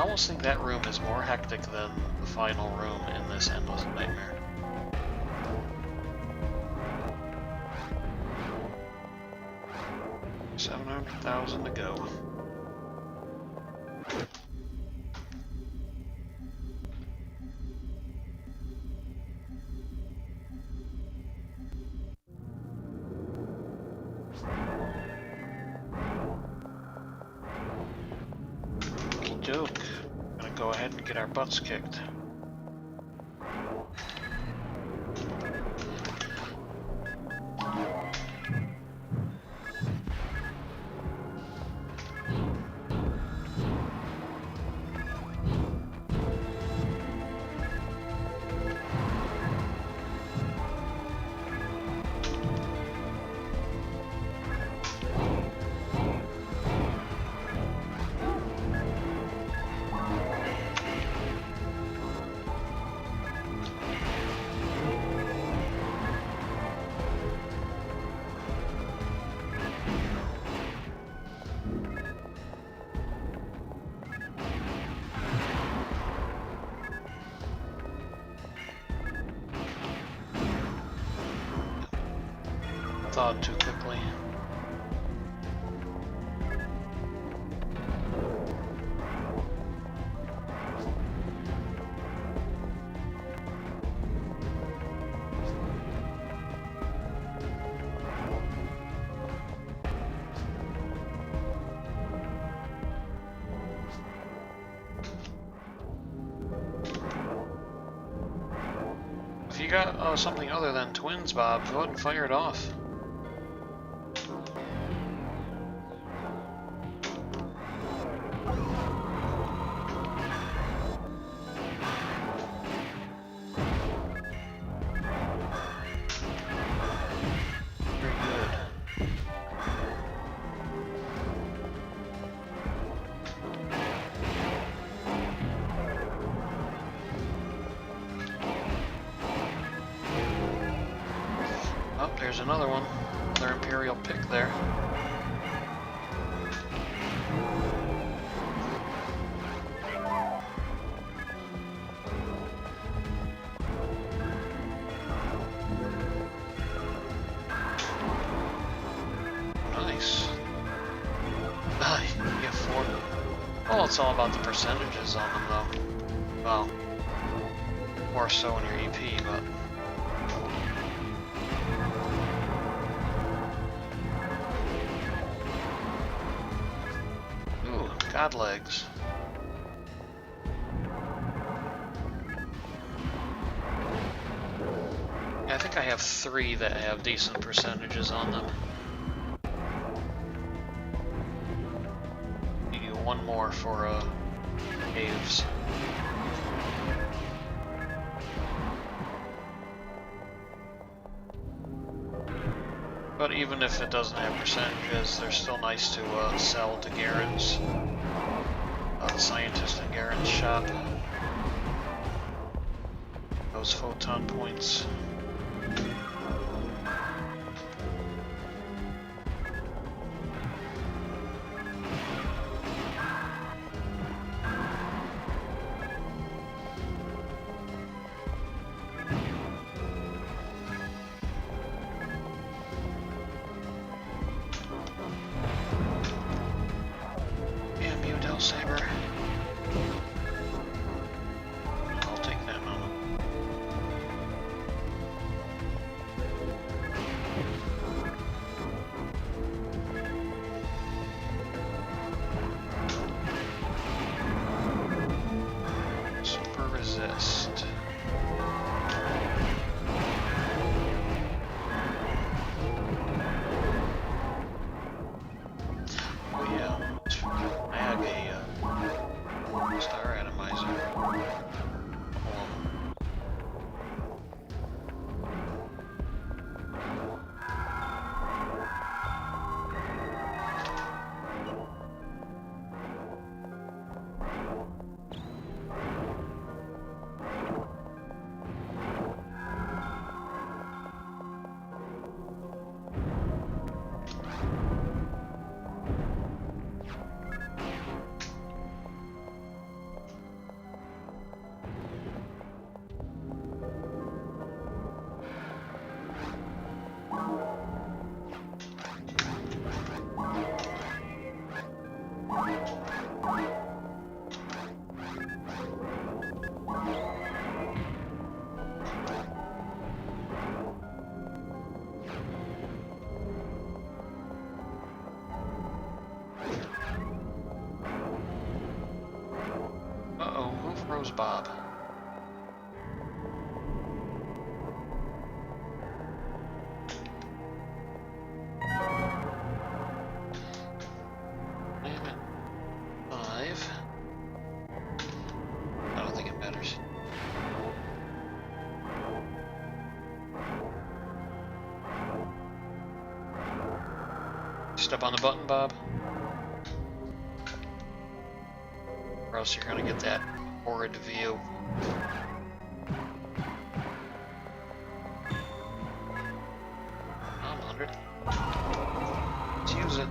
almost think that room is more hectic than the final room in this Endless Nightmare. $700,000 to go. Doke. Gonna go ahead and get our butts kicked. Thawed too quickly. If you got something other than twins, Bob, go ahead and fire it off. There's another one. Another Imperial Pick there. Nice. You get 4. Well, it's all about the percentages on them, though. Well, more so in your EP, but... God legs. Yeah, I think I have 3 that have decent percentages on them. Need 1 more for caves. But even if it doesn't have percentages, they're still nice to sell to Garen's. The scientist in Garen's shop. Those photon points. Saber. I'll take that moment. Super resist. Oh yeah, I have a Rose Bob. Damn it. 5. I don't think it matters. Step on the button, Bob. Or else you're gonna get that horrid view. I'm 100. Let's use it.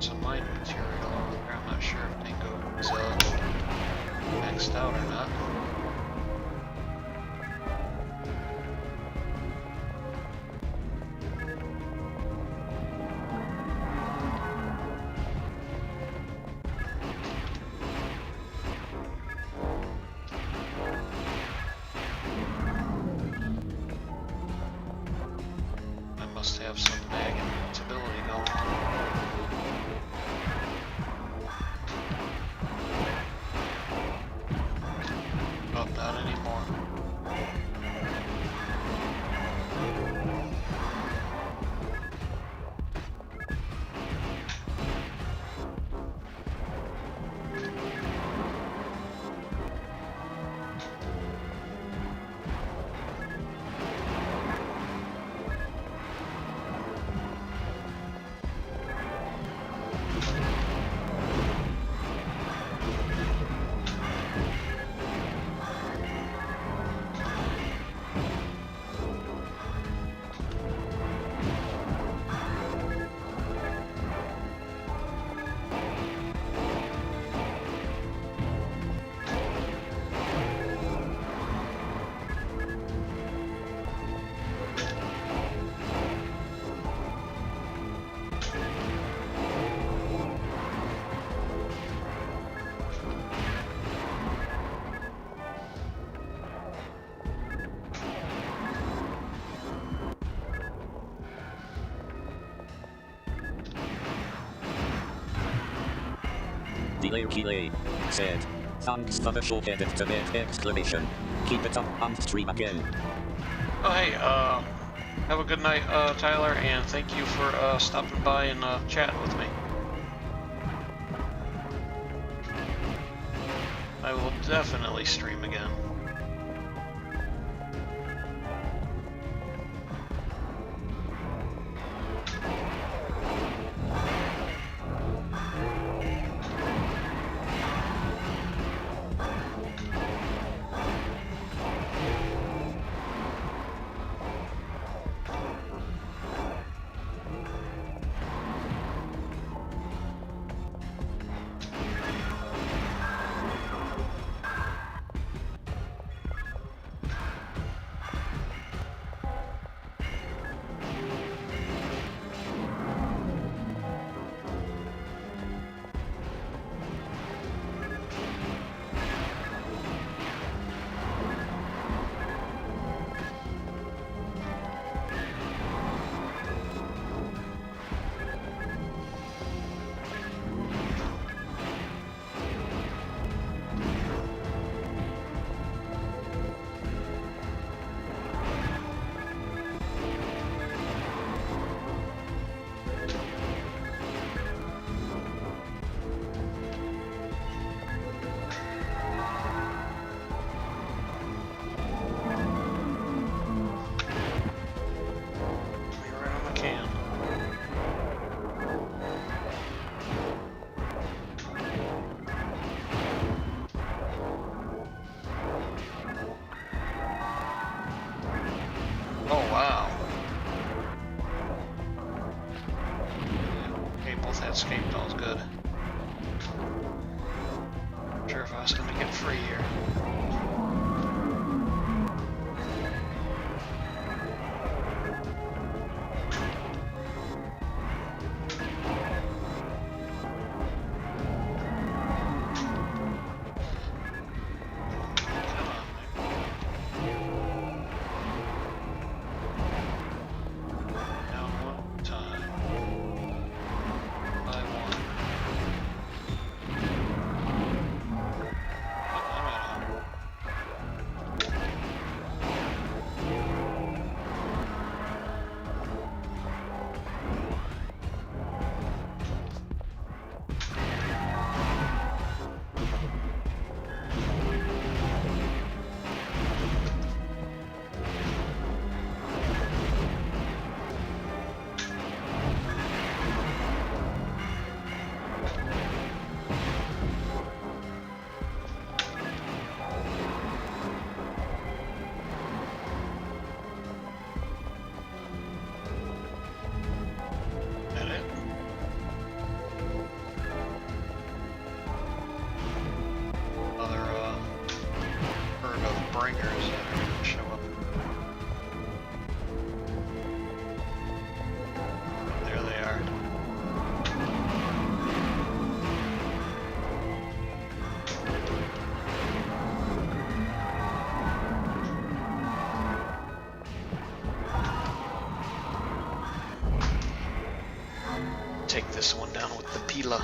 Some mine material over there. I'm not sure if Dingo is maxed out or not. I must have some mag invincibility going on. Oh, not anymore. Delay Keeley said, "Thanks for the show edit to make exclamation. Keep it up and stream again." Oh, hey, have a good night, Tyler, and thank you for stopping by and chatting with me. I will definitely stream again. Oh, wow. Okay, both had escape dolls, good. Not sure if I was going to get free here. take this one down with the pila.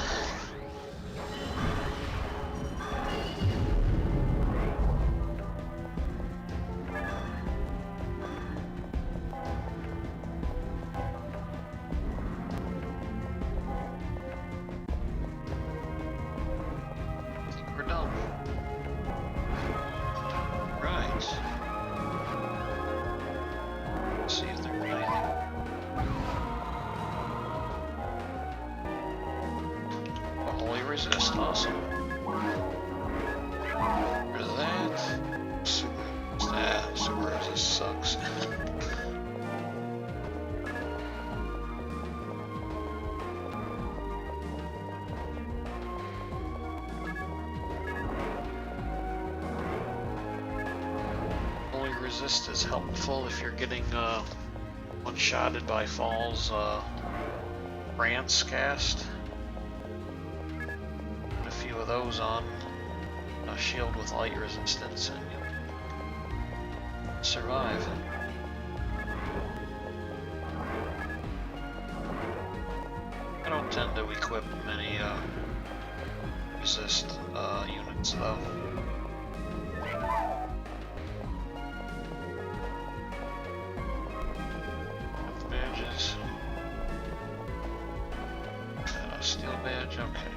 I think we're done. Right. Let's see if there's anything. Holy resist, awesome. Rid of that. Super resist sucks. Holy resist is helpful if you're getting one-shotted by Fall's Grants cast. Of those on a shield with light resistance and you'll survive. I don't tend to equip many resist units though. Badges. A steel badge, okay.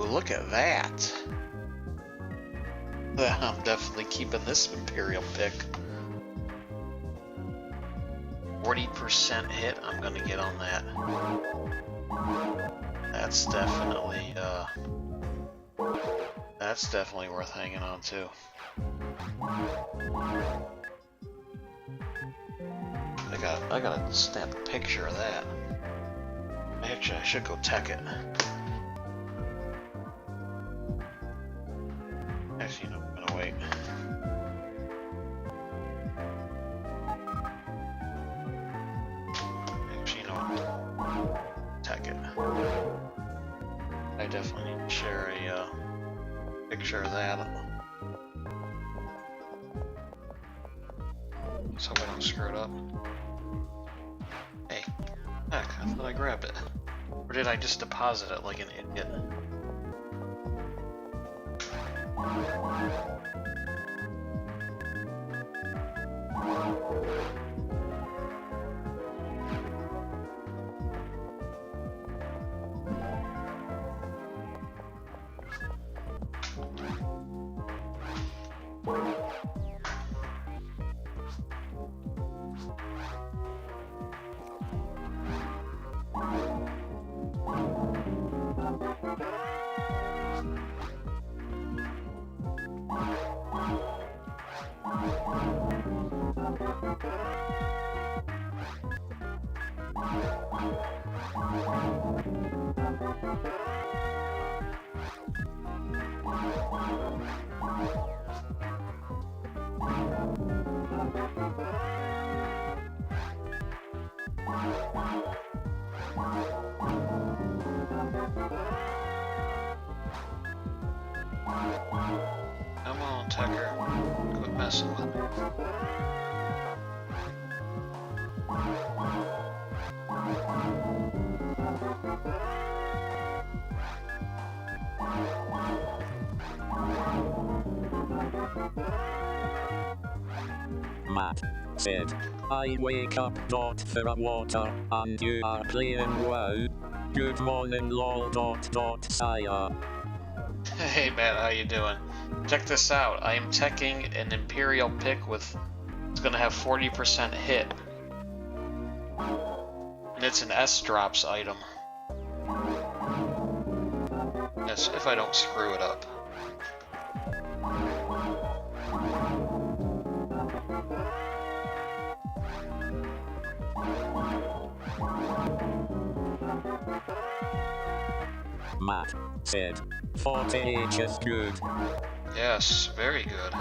Look at that. I'm definitely keeping this Imperial Pick. 40% hit, I'm gonna get on that. That's definitely worth hanging on to. I gotta snap a picture of that. Actually, I should go tech it. Actually, no, I'm gonna wait. Actually, you know what? Tech it. I definitely need to share a picture of that. So I don't screw it up. Hey, heck, I thought I grabbed it. Or did I just deposit it like an idiot? Come on, Tucker. Quit messing with me. Matt said, I wake up dot for a water, and you are playing WoW. Good morning lol dot dot sire. Hey Matt, how you doing? Check this out. I am teching an Imperial Pick with, it's gonna have 40% hit. And it's an S-drops item. Yes, if I don't screw it up. Matt said, 40H is good. Yes, very good.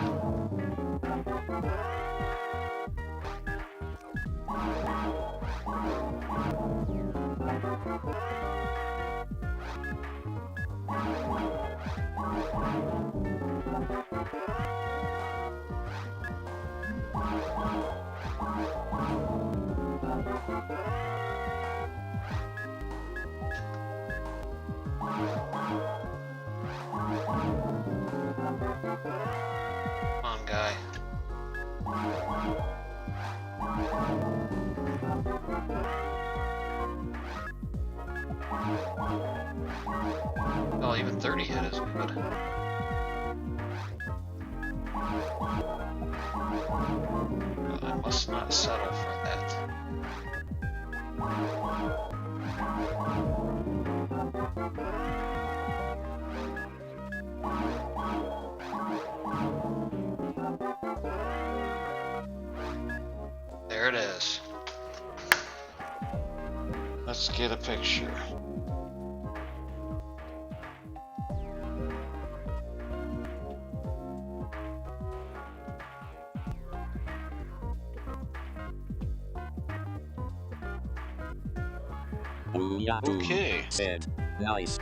Come on, guy. Oh, even 30 hit is good. I must not settle for that. There it is. Let's get a picture. Okay. Said, nice.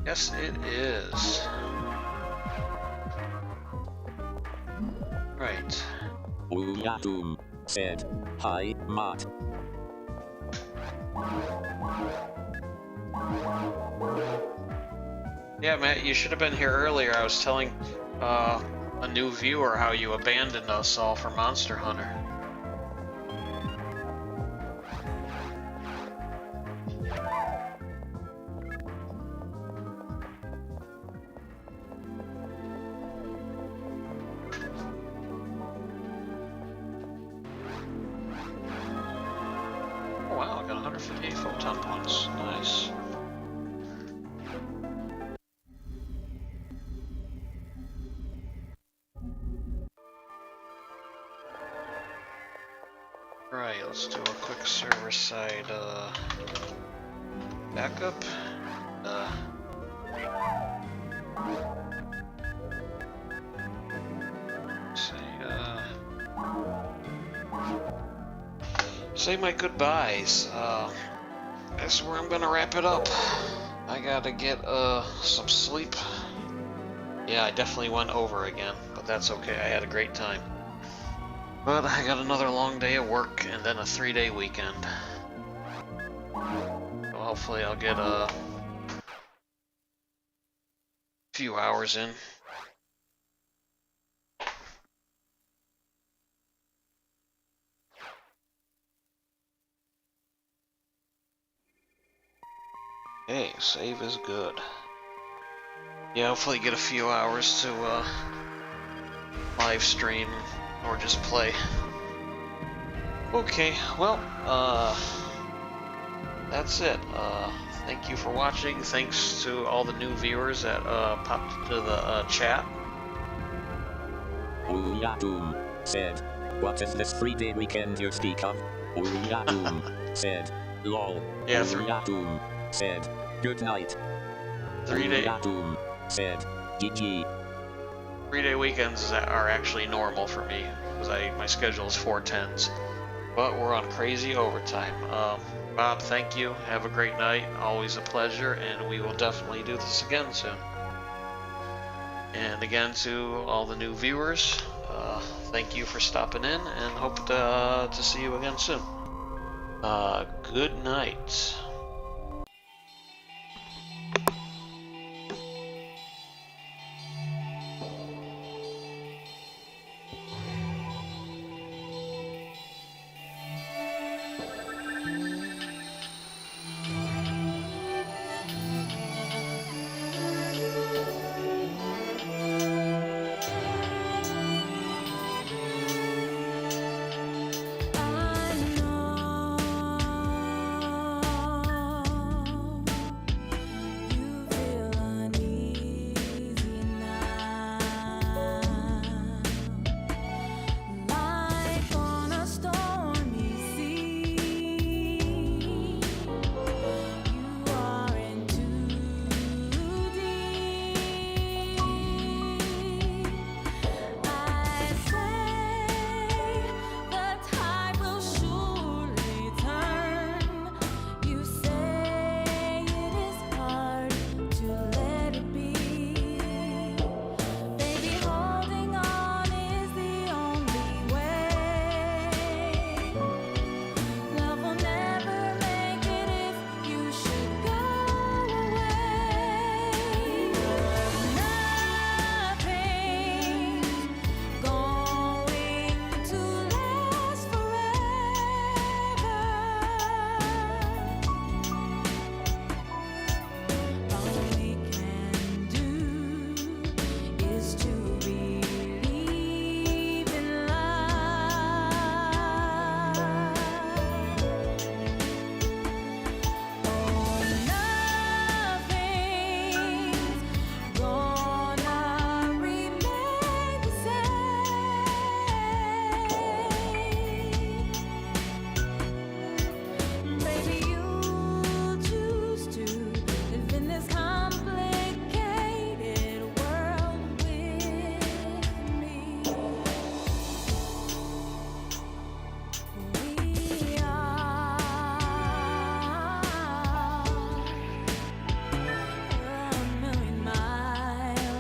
Yes, it is. Right. Doom said, hi, Matt. Yeah, Matt, you should have been here earlier. I was telling a new viewer how you abandoned us all for Monster Hunter. Oh wow, I got 158 photon points. Nice. Right, let's do a quick server side backup. Say my goodbyes. That's where I'm gonna wrap it up. I gotta get some sleep. Yeah, I definitely went over again, but that's okay. I had a great time. But I got another long day of work and then a 3-day weekend. So hopefully I'll get a few hours in. Hey, save is good. Yeah, hopefully get a few hours to live stream or just play. Okay, well, that's it. Thank you for watching. Thanks to all the new viewers that popped into the chat. Doom said, what is this 3-day weekend you speak of? Doom said, lol. Yeah, Doom said, good night. 3-day Doom said, GG. 3-day weekends are actually normal for me because my schedule is 4/10s, but we're on crazy overtime. Bob, thank you. Have a great night. Always a pleasure, and we will definitely do this again soon. And again, to all the new viewers, thank you for stopping in, and hope to see you again soon. Good night.